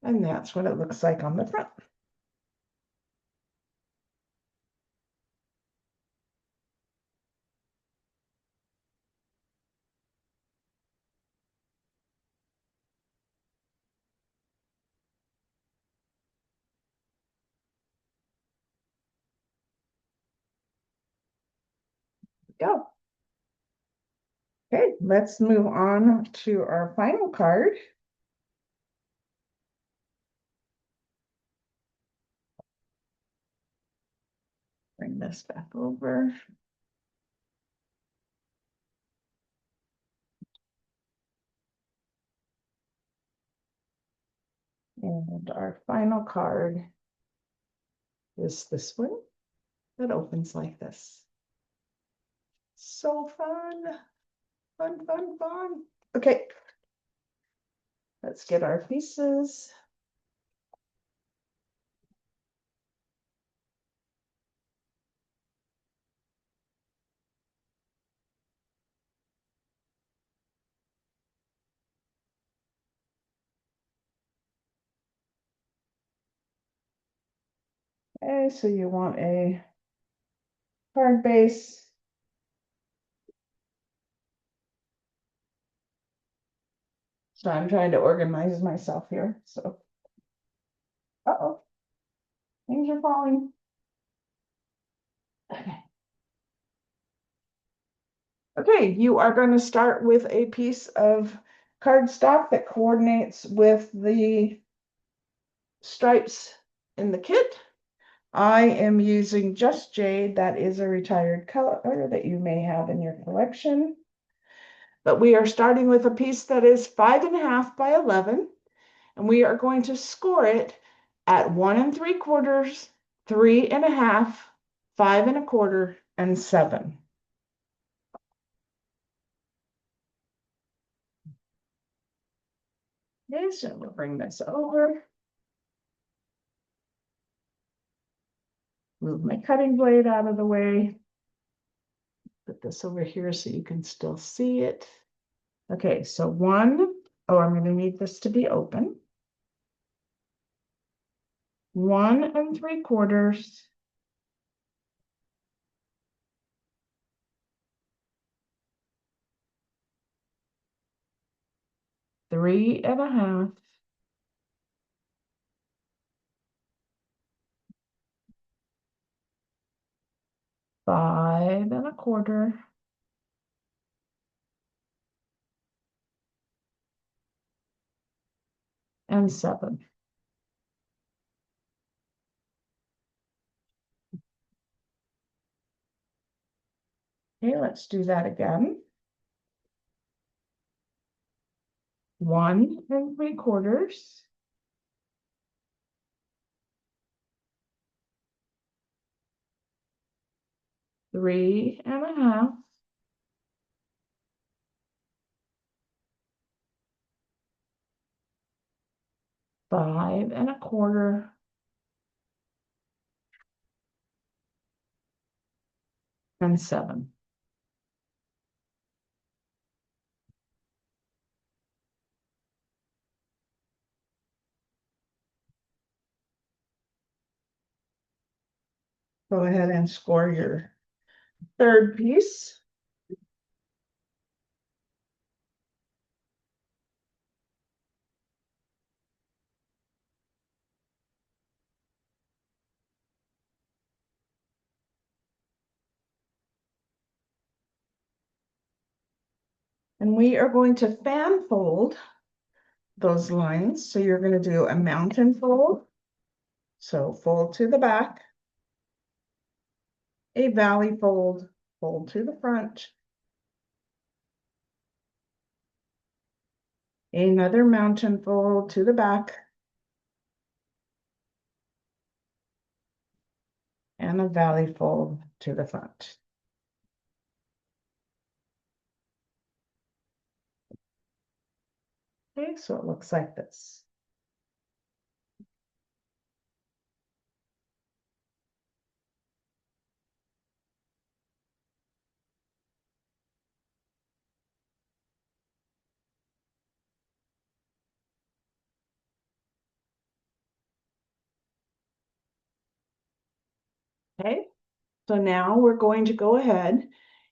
Speaker 1: and that's what it looks like on the front. Go. Okay, let's move on to our final card. Bring this back over. And our final card is this one that opens like this. So fun, fun, fun, fun. Okay, let's get our pieces. Okay, so you want a card base. So I'm trying to organize myself here. So, uh-oh, things are falling. Okay. Okay, you are going to start with a piece of cardstock that coordinates with the stripes in the kit. I am using Just Jade. That is a retired color that you may have in your collection. But we are starting with a piece that is 5.5 by 11, and we are going to score it at 1 3/4, 3.5, 5 1/4, and 7. Okay, so we'll bring this over. Move my cutting blade out of the way. Put this over here so you can still see it. Okay, so oh, I'm going to need this to be open. 1 3/4. 3.5. 5 1/4. And 7. Okay, let's do that again. 1 3/4. 3.5. 5 1/4. And 7. Go ahead and score your third piece. And we are going to fan fold those lines. So you're going to do a mountain fold. So fold to the back, a valley fold, fold to the front, another mountain fold to the back, and a valley fold to the front. Okay, so it looks like this. Okay, so now we're going to go ahead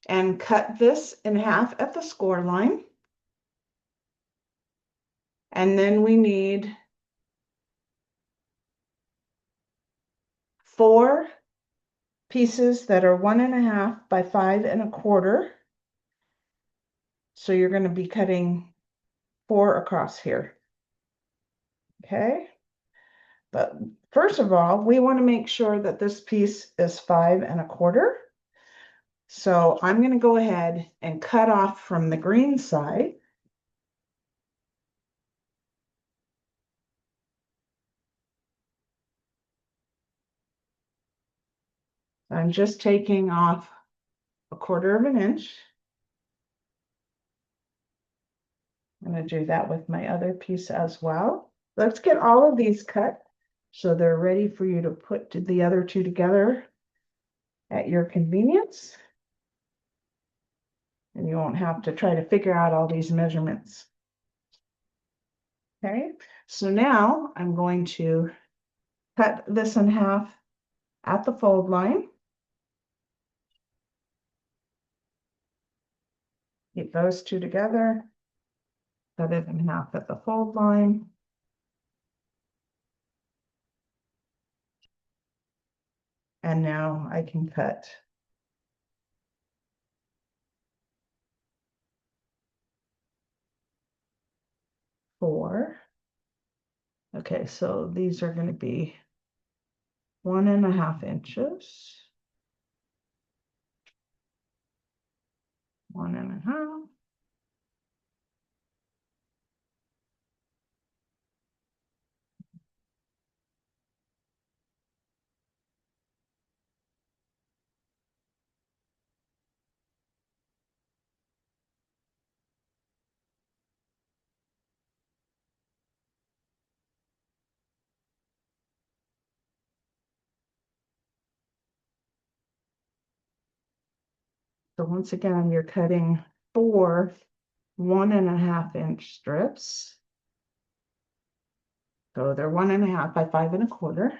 Speaker 1: and cut this in half at the score line. And then we need 4 pieces that are 1.5 by 5 1/4. So you're going to be cutting 4 across here. Okay. But first of all, we want to make sure that this piece is 5 1/4. So I'm going to go ahead and cut off from the green side. I'm just taking off 1/4 of an inch. I'm going to do that with my other piece as well. Let's get all of these cut so they're ready for you to put the other two together at your convenience. And you won't have to try to figure out all these measurements. Okay, so now I'm going to cut this in half at the fold line. Keep those two together. Cut it in half at the fold line. And now I can cut four. Okay, so these are going to be 1.5 inches. 1.5. So once again, you're cutting 4 1.5-inch strips. So they're 1.5 by 5.25.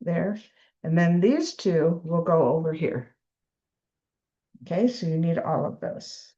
Speaker 1: There. And then these two will go over here. Okay, so you need all of those.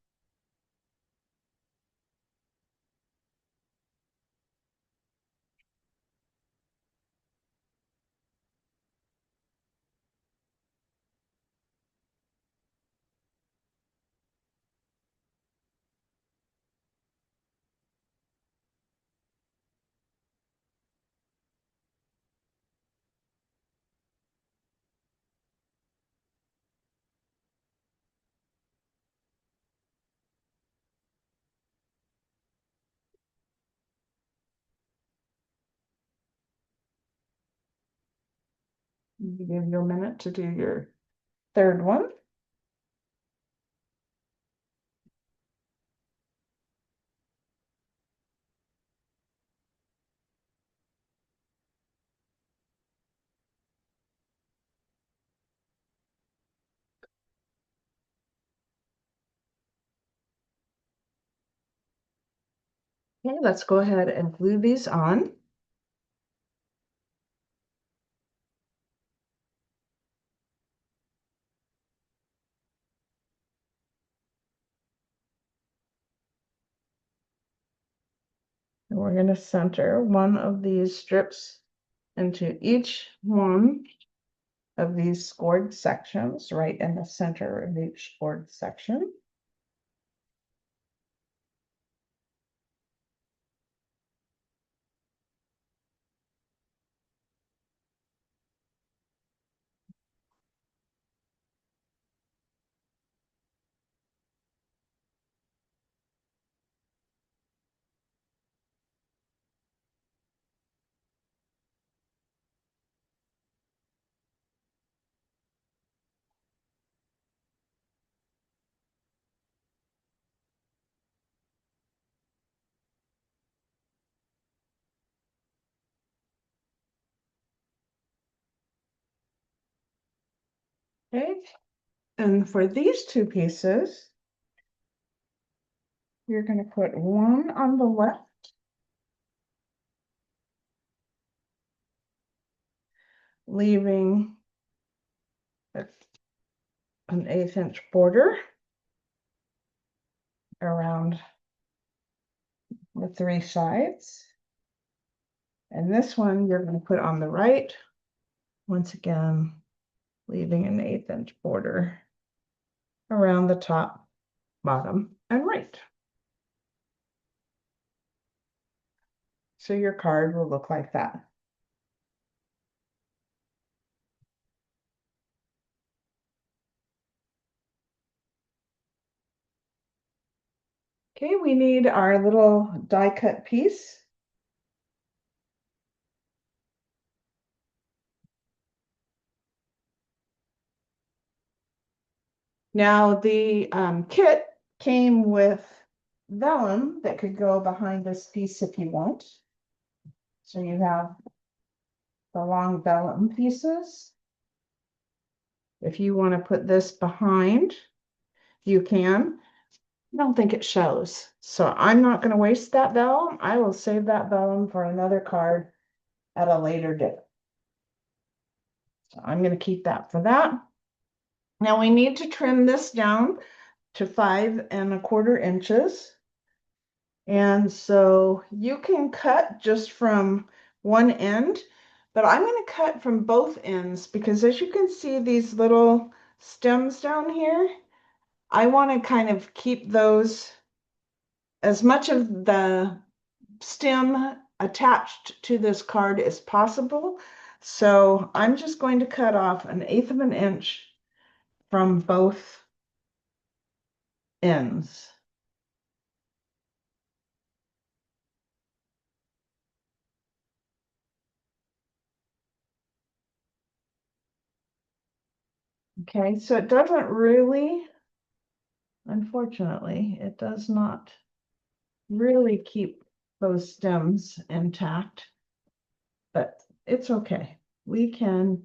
Speaker 1: Give you a minute to do your third one. Okay, let's go ahead and glue these on. And we're going to center one of these strips into each one of these scored sections, right in the center of each scored section. Okay, and for these two pieces, you're going to put one on the left, leaving an 1/8-inch border around the 3 sides. And this one you're going to put on the right, once again, leaving an 1/8-inch border around the top, bottom, and right. So your card will look like that. Okay, we need our little die cut piece. Now the kit came with vellum that could go behind this piece if you want. So you have the long vellum pieces. If you want to put this behind, you can. I don't think it shows, so I'm not going to waste that vellum. I will save that vellum for another card at a later date. So I'm going to keep that for that. Now we need to trim this down to 5¼ inches. And so you can cut just from one end, but I'm going to cut from both ends because as you can see these little stems down here, I want to kind of keep those, as much of the stem attached to this card as possible. So I'm just going to cut off 1/8 inch from both ends. Okay, so it doesn't really, unfortunately, it does not really keep those stems intact, but it's okay. We can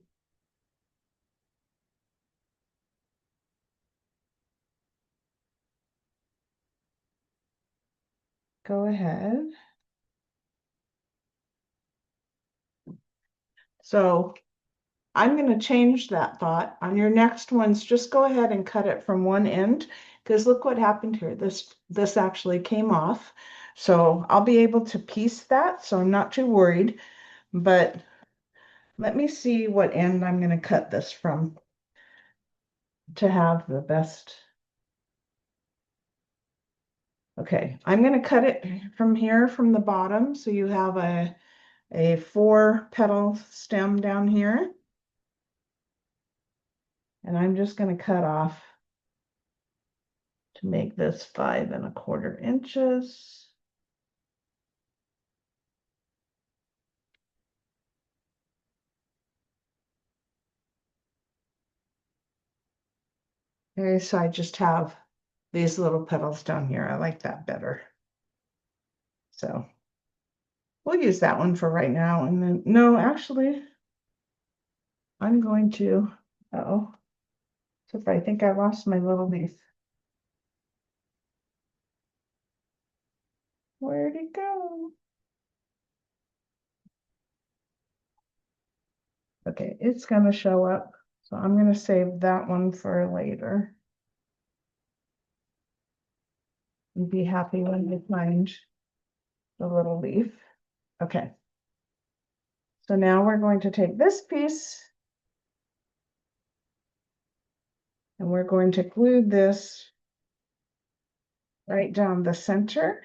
Speaker 1: go ahead. So I'm going to change that thought. On your next ones, just go ahead and cut it from one end, because look what happened here. This actually came off. So I'll be able to piece that, so I'm not too worried. But let me see what end I'm going to cut this from to have the best. Okay, I'm going to cut it from here from the bottom, so you have a 4-petal stem down here. And I'm just going to cut off to make this 5¼ inches. Okay, so I just have these little petals down here. I like that better. So we'll use that one for right now. And then, no, actually, I'm going to, uh-oh, so I think I lost my little leaf. Where'd it go? Okay, it's going to show up. So I'm going to save that one for later. And be happy when you find the little leaf. Okay. So now we're going to take this piece and we're going to glue this right down the center.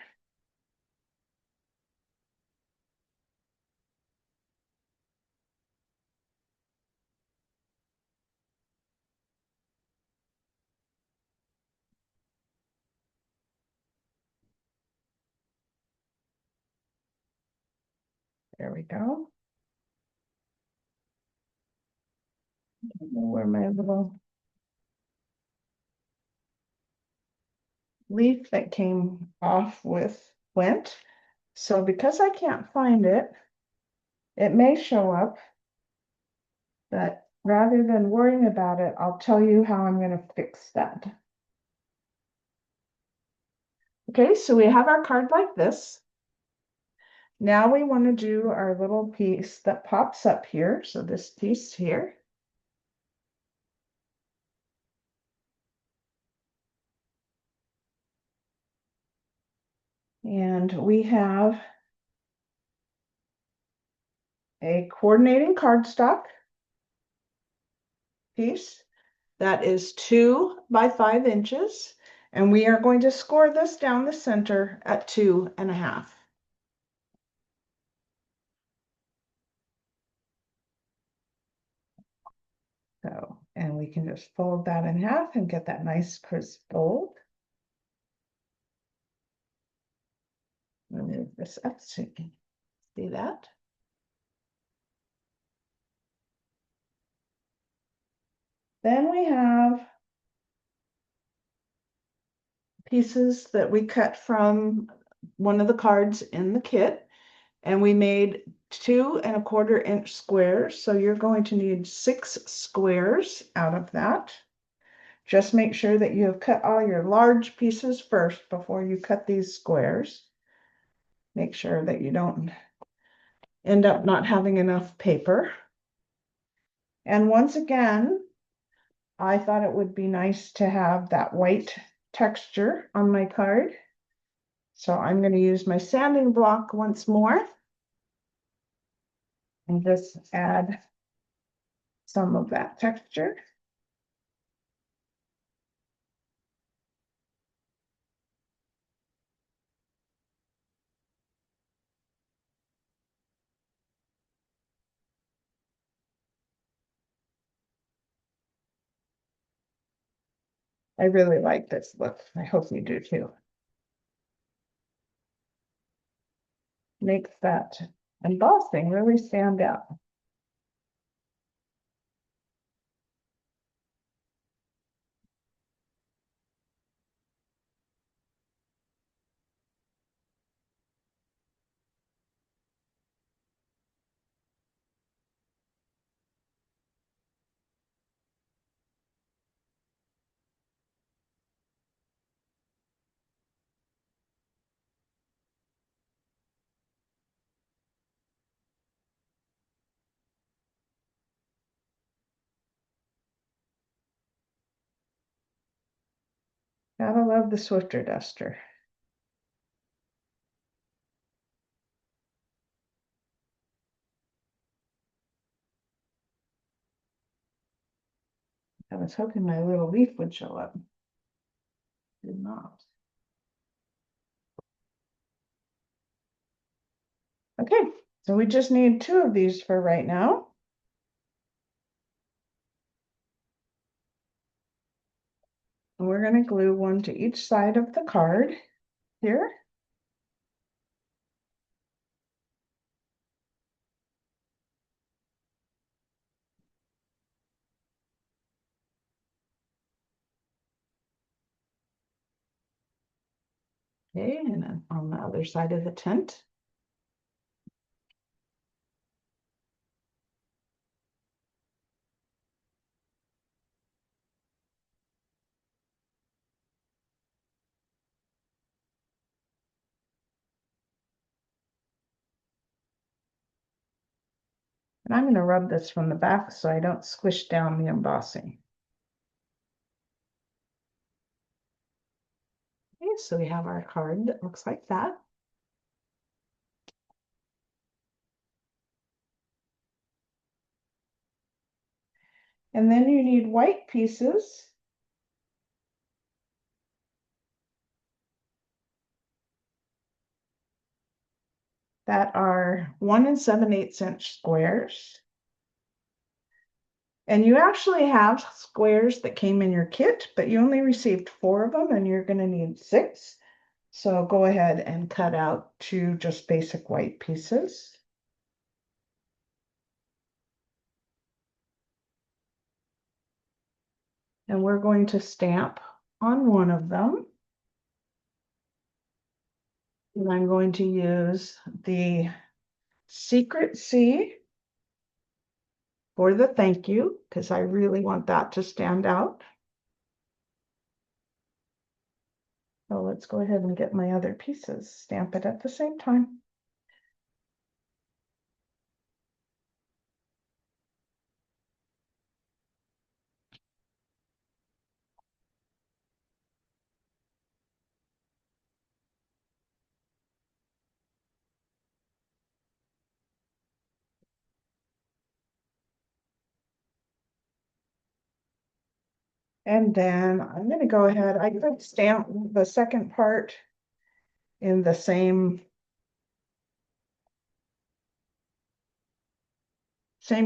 Speaker 1: There we go. I don't know where my little leaf that came off with went. So because I can't find it, it may show up, but rather than worrying about it, I'll tell you how I'm going to fix that. Okay, so we have our card like this. Now we want to do our little piece that pops up here. So this piece here. And we have a coordinating cardstock piece that is 2 by 5 inches. And we are going to score this down the center at 2½. So, and we can just fold that in half and get that nice crisp fold. Move this up so you can see that. Then we have pieces that we cut from one of the cards in the kit, and we made 2¼ inch squares. So you're going to need 6 squares out of that. Just make sure that you have cut all your large pieces first before you cut these squares. Make sure that you don't end up not having enough paper. And once again, I thought it would be nice to have that white texture on my card. So I'm going to use my sanding block once more and just add some of that texture. I really like this look. I hope you do too. Makes that embossing really stand out. Gotta love the Swifter duster. I was hoping my little leaf would show up. Did not. Okay, so we just need 2 of these for right now. And we're going to glue one to each side of the card here. Okay, and then on the other side of the tent. And I'm going to rub this from the back so I don't squish down the embossing. Okay, so we have our card that looks like that. And then you need white pieces. That are 1 7/8 inch squares. And you actually have squares that came in your kit, but you only received 4 of them and you're going to need 6. So go ahead and cut out 2 just basic white pieces. And we're going to stamp on one of them. And I'm going to use the Secret C for the thank you, because I really want that to stand out. So let's go ahead and get my other pieces, stamp it at the same time. And then I'm going to go ahead, I could stamp the second part in the same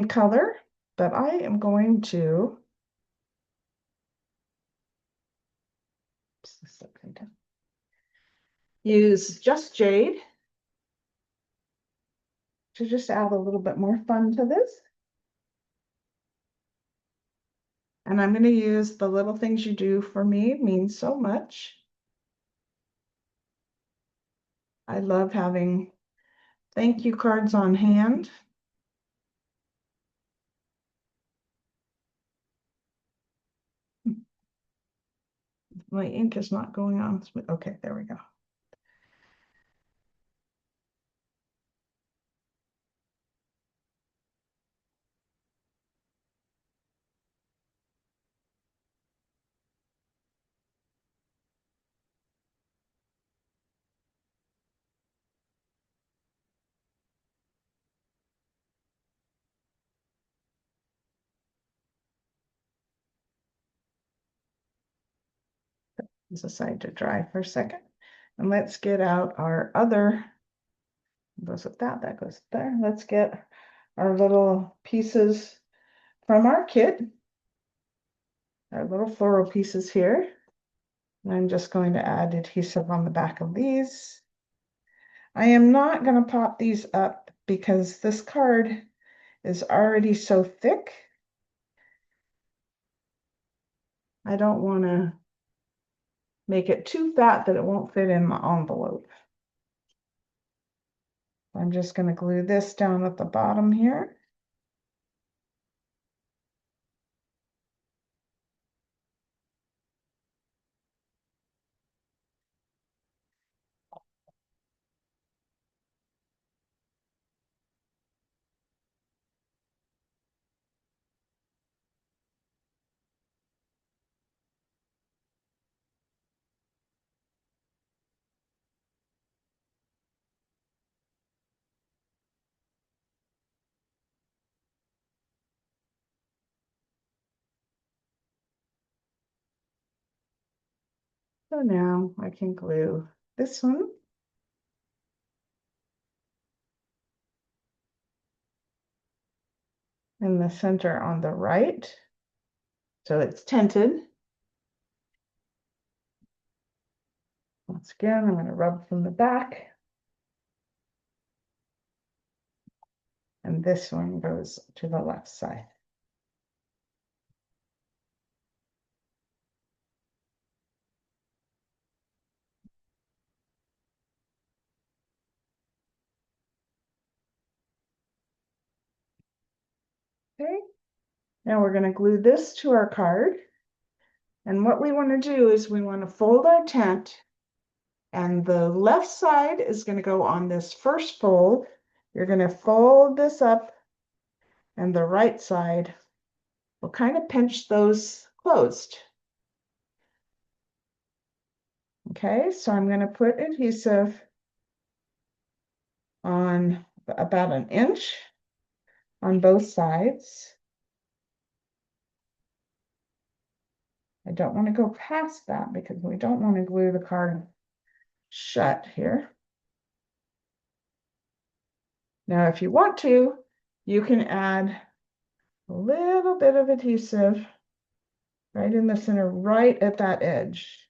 Speaker 1: color, but I am going to use just jade to just add a little bit more fun to this. And I'm going to use the little things you do for me means so much. I love having thank you cards on hand. My ink is not going on. Okay, there we go. this aside to dry for a second. And let's get out our other, goes with that, that goes there. Let's get our little pieces from our kit, our little floral pieces here. And I'm just going to add adhesive on the back of these. I am not going to pop these up because this card is already so thick. I don't want to make it too fat that it won't fit in my envelope. I'm just going to glue this down at the bottom here. So now I can glue this one. In the center on the right. So it's tinted. Once again, I'm going to rub from the back. And this one goes to the left side. Okay. Now we're going to glue this to our card. And what we want to do is we want to fold our tent, and the left side is going to go on this first fold. You're going to fold this up, and the right side will kind of pinch those closed. Okay, so I'm going to put adhesive on about 1 inch on both sides. I don't want to go past that because we don't want to glue the card shut here. Now, if you want to, you can add a little bit of adhesive right in the center, right at that edge,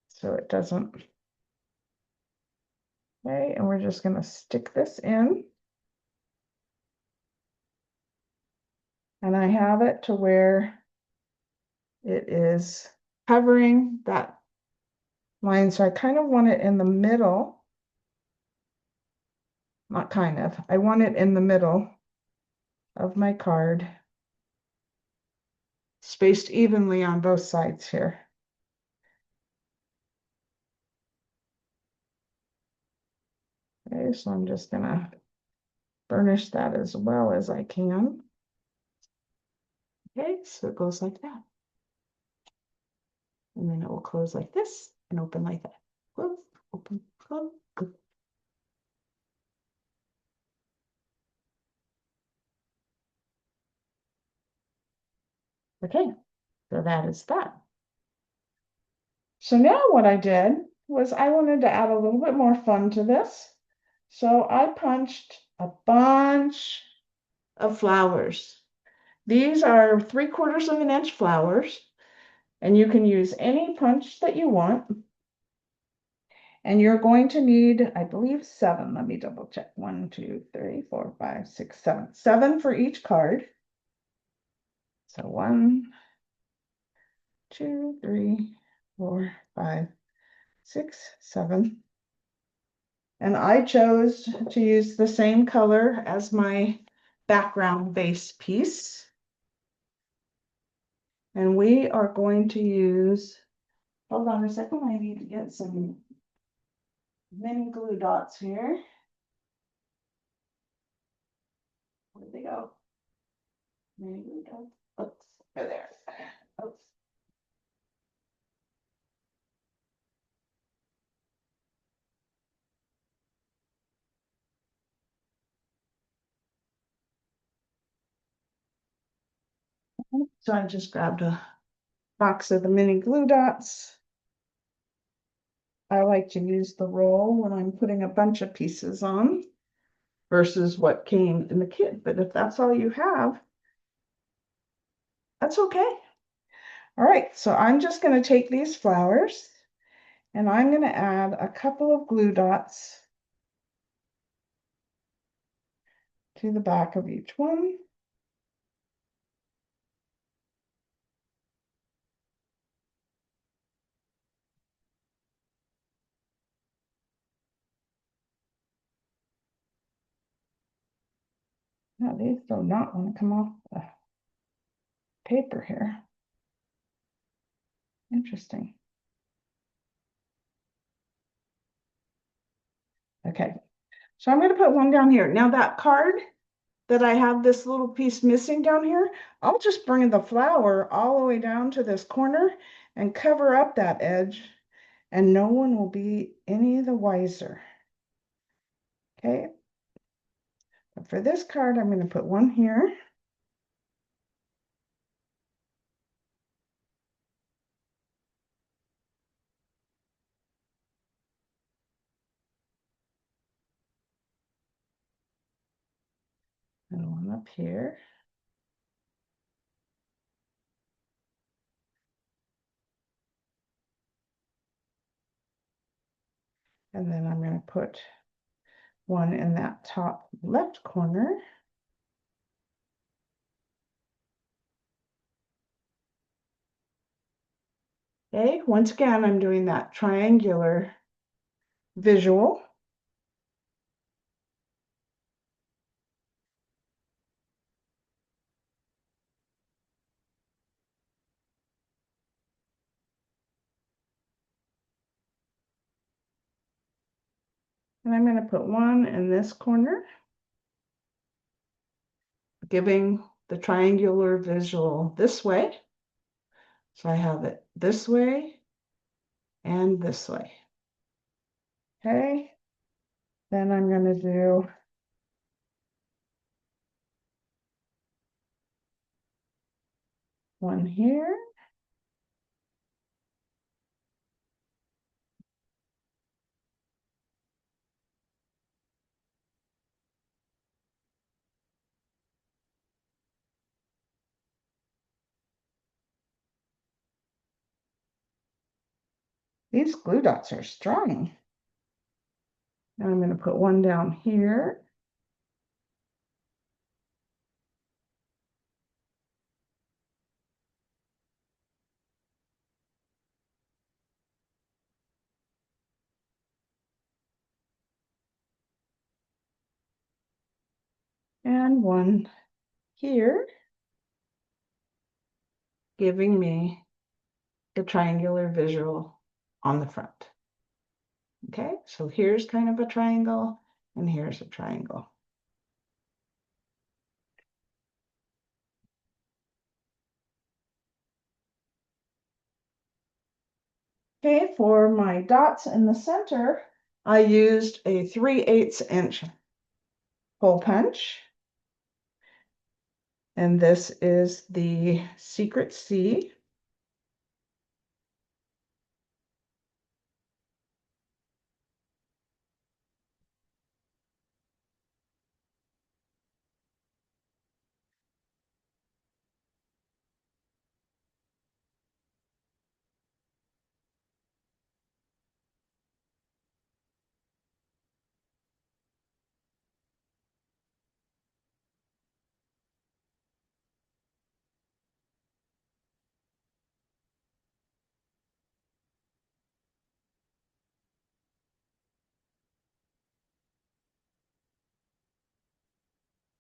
Speaker 1: so it doesn't. Okay, and we're just going to stick this in. And I have it to where it is covering that line. So I kind of want it in the middle. Not kind of, I want it in the middle of my card, spaced evenly on both sides here. Okay, so I'm just gonna burnish that as well as I can. Okay, so it goes like that. And then it will close like this and open like that. Close, open, close, close. Okay, so that is that. So now what I did was I wanted to add a little bit more fun to this. So I punched a bunch of flowers. These are 3/4 of an inch flowers, and you can use any punch that you want. And you're going to need, I believe, 7. Let me double check. 1, 2, 3, 4, 5, 6, 7. 7 for each card. So 1, 2, 3, 4, 5, 6, 7. And I chose to use the same color as my background base piece. And we are going to use, hold on a second, I need to get some mini glue dots here. Where'd they go? Mini glue dots. Oops, they're there. Oops. So I just grabbed a box of the mini glue dots. I like to use the roll when I'm putting a bunch of pieces on versus what came in the kit. But if that's all you have, that's okay. All right, so I'm just going to take these flowers and I'm going to add a couple of glue dots to the back of each one. Now these do not want to come off the paper here. Interesting. Okay, so I'm going to put one down here. Now that card that I have this little piece missing down here, I'll just bring the flower all the way down to this corner and cover up that edge, and no one will be any the wiser. Okay, but for this card, I'm going to put one here. And one up here. And then I'm going to put one in that top left corner. Okay, once again, I'm doing that triangular visual. And I'm going to put one in this corner, giving the triangular visual this way. So I have it this way and this way. Okay, then I'm going to do one here. These glue dots are strong. Now I'm going to put one down here. And one here, giving me the triangular visual on the front. Okay, so here's kind of a triangle, and here's a triangle. Okay, for my dots in the center, I used a 3/8 inch hole punch. And this is the Secret C.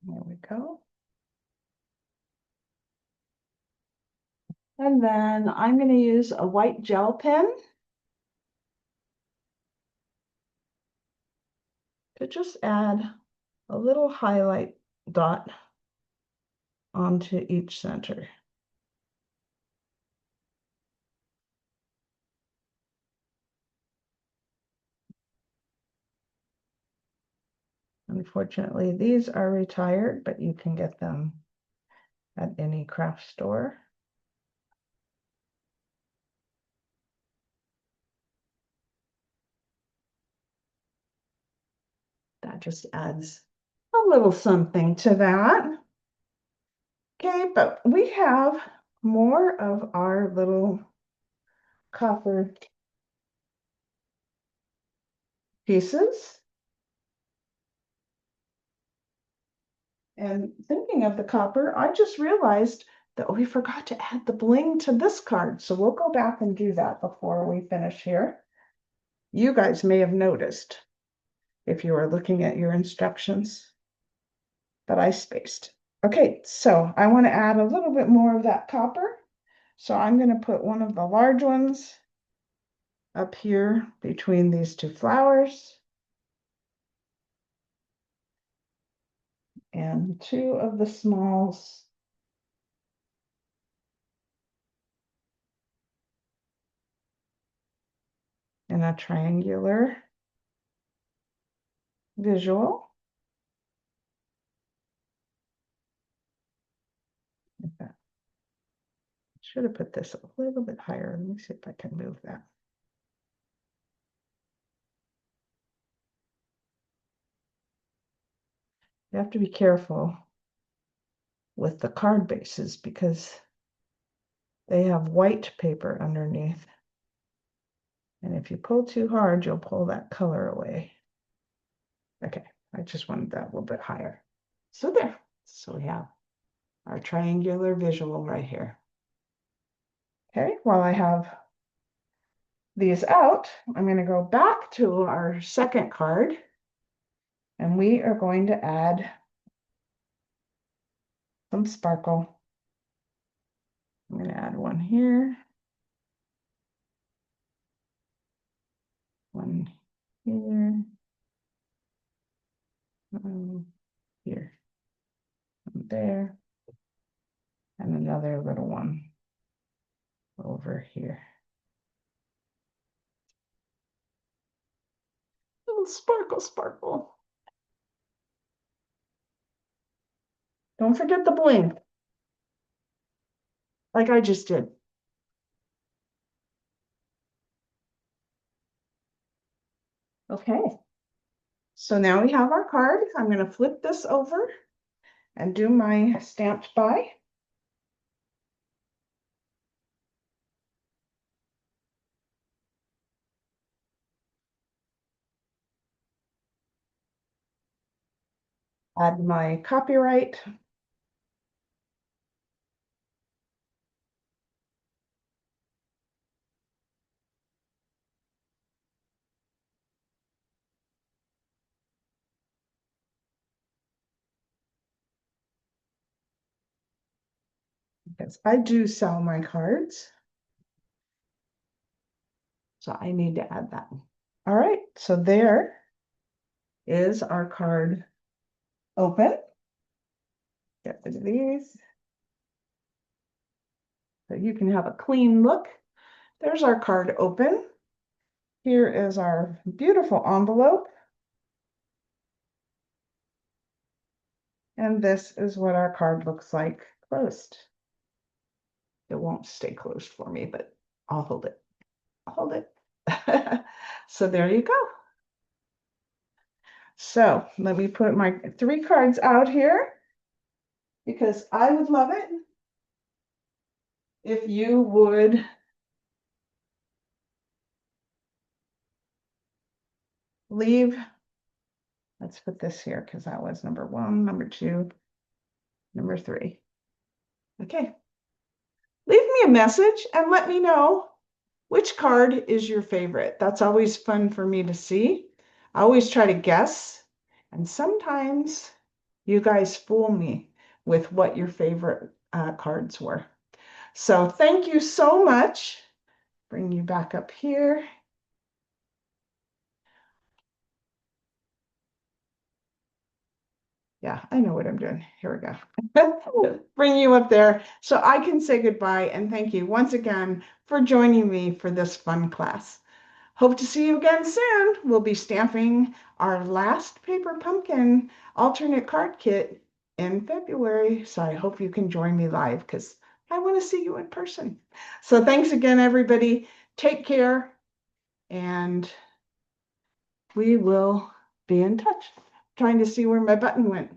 Speaker 1: There we go. And then I'm going to use a white gel pen to just add a little highlight dot onto each center. Unfortunately, these are retired, but you can get them at any craft store. That just adds a little something to that. Okay, but we have more of our little copper pieces. And thinking of the copper, I just realized that we forgot to add the bling to this card. So we'll go back and do that before we finish here. You guys may have noticed if you were looking at your instructions, but I spaced. Okay, so I want to add a little bit more of that copper. So I'm going to put one of the large ones up here between these two flowers, and two of the smalls in a triangular visual. Like that. Should have put this a little bit higher. Let me see if I can move that. You have to be careful with the card bases because they have white paper underneath. And if you pull too hard, you'll pull that color away. Okay, I just wanted that a little bit higher. So there. So we have our triangular visual right here. Okay, while I have these out, I'm going to go back to our second card, and we are going to add some sparkle. I'm going to add one here, one here, here, one there, and another little one over here. Little sparkle, sparkle. Don't forget the bling, like I just did. Okay, so now we have our card. I'm going to flip this over and do my stamped by. Add my copyright. Because I do sell my cards. So I need to add that. All right, so there is our card open. Get rid of these. So you can have a clean look. There's our card open. Here is our beautiful envelope. And this is what our card looks like closed. It won't stay closed for me, but I'll hold it. I'll hold it. So there you go. So let me put my 3 cards out here because I would love it if you would leave. Let's put this here because that was number 1, number 2, number 3. Okay. Leave me a message and let me know which card is your favorite. That's always fun for me to see. I always try to guess, and sometimes you guys fool me with what your favorite cards were. So thank you so much. Bring you back up here. Yeah, I know what I'm doing. Here we go. Bring you up there so I can say goodbye and thank you once again for joining me for this fun class. Hope to see you again soon. We'll be stamping our last paper pumpkin alternate card kit in February. So I hope you can join me live because I want to see you in person. So thanks again, everybody. Take care and we will be in touch. trying to see where my button went.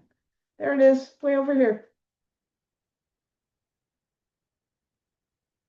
Speaker 1: There it is, way over here.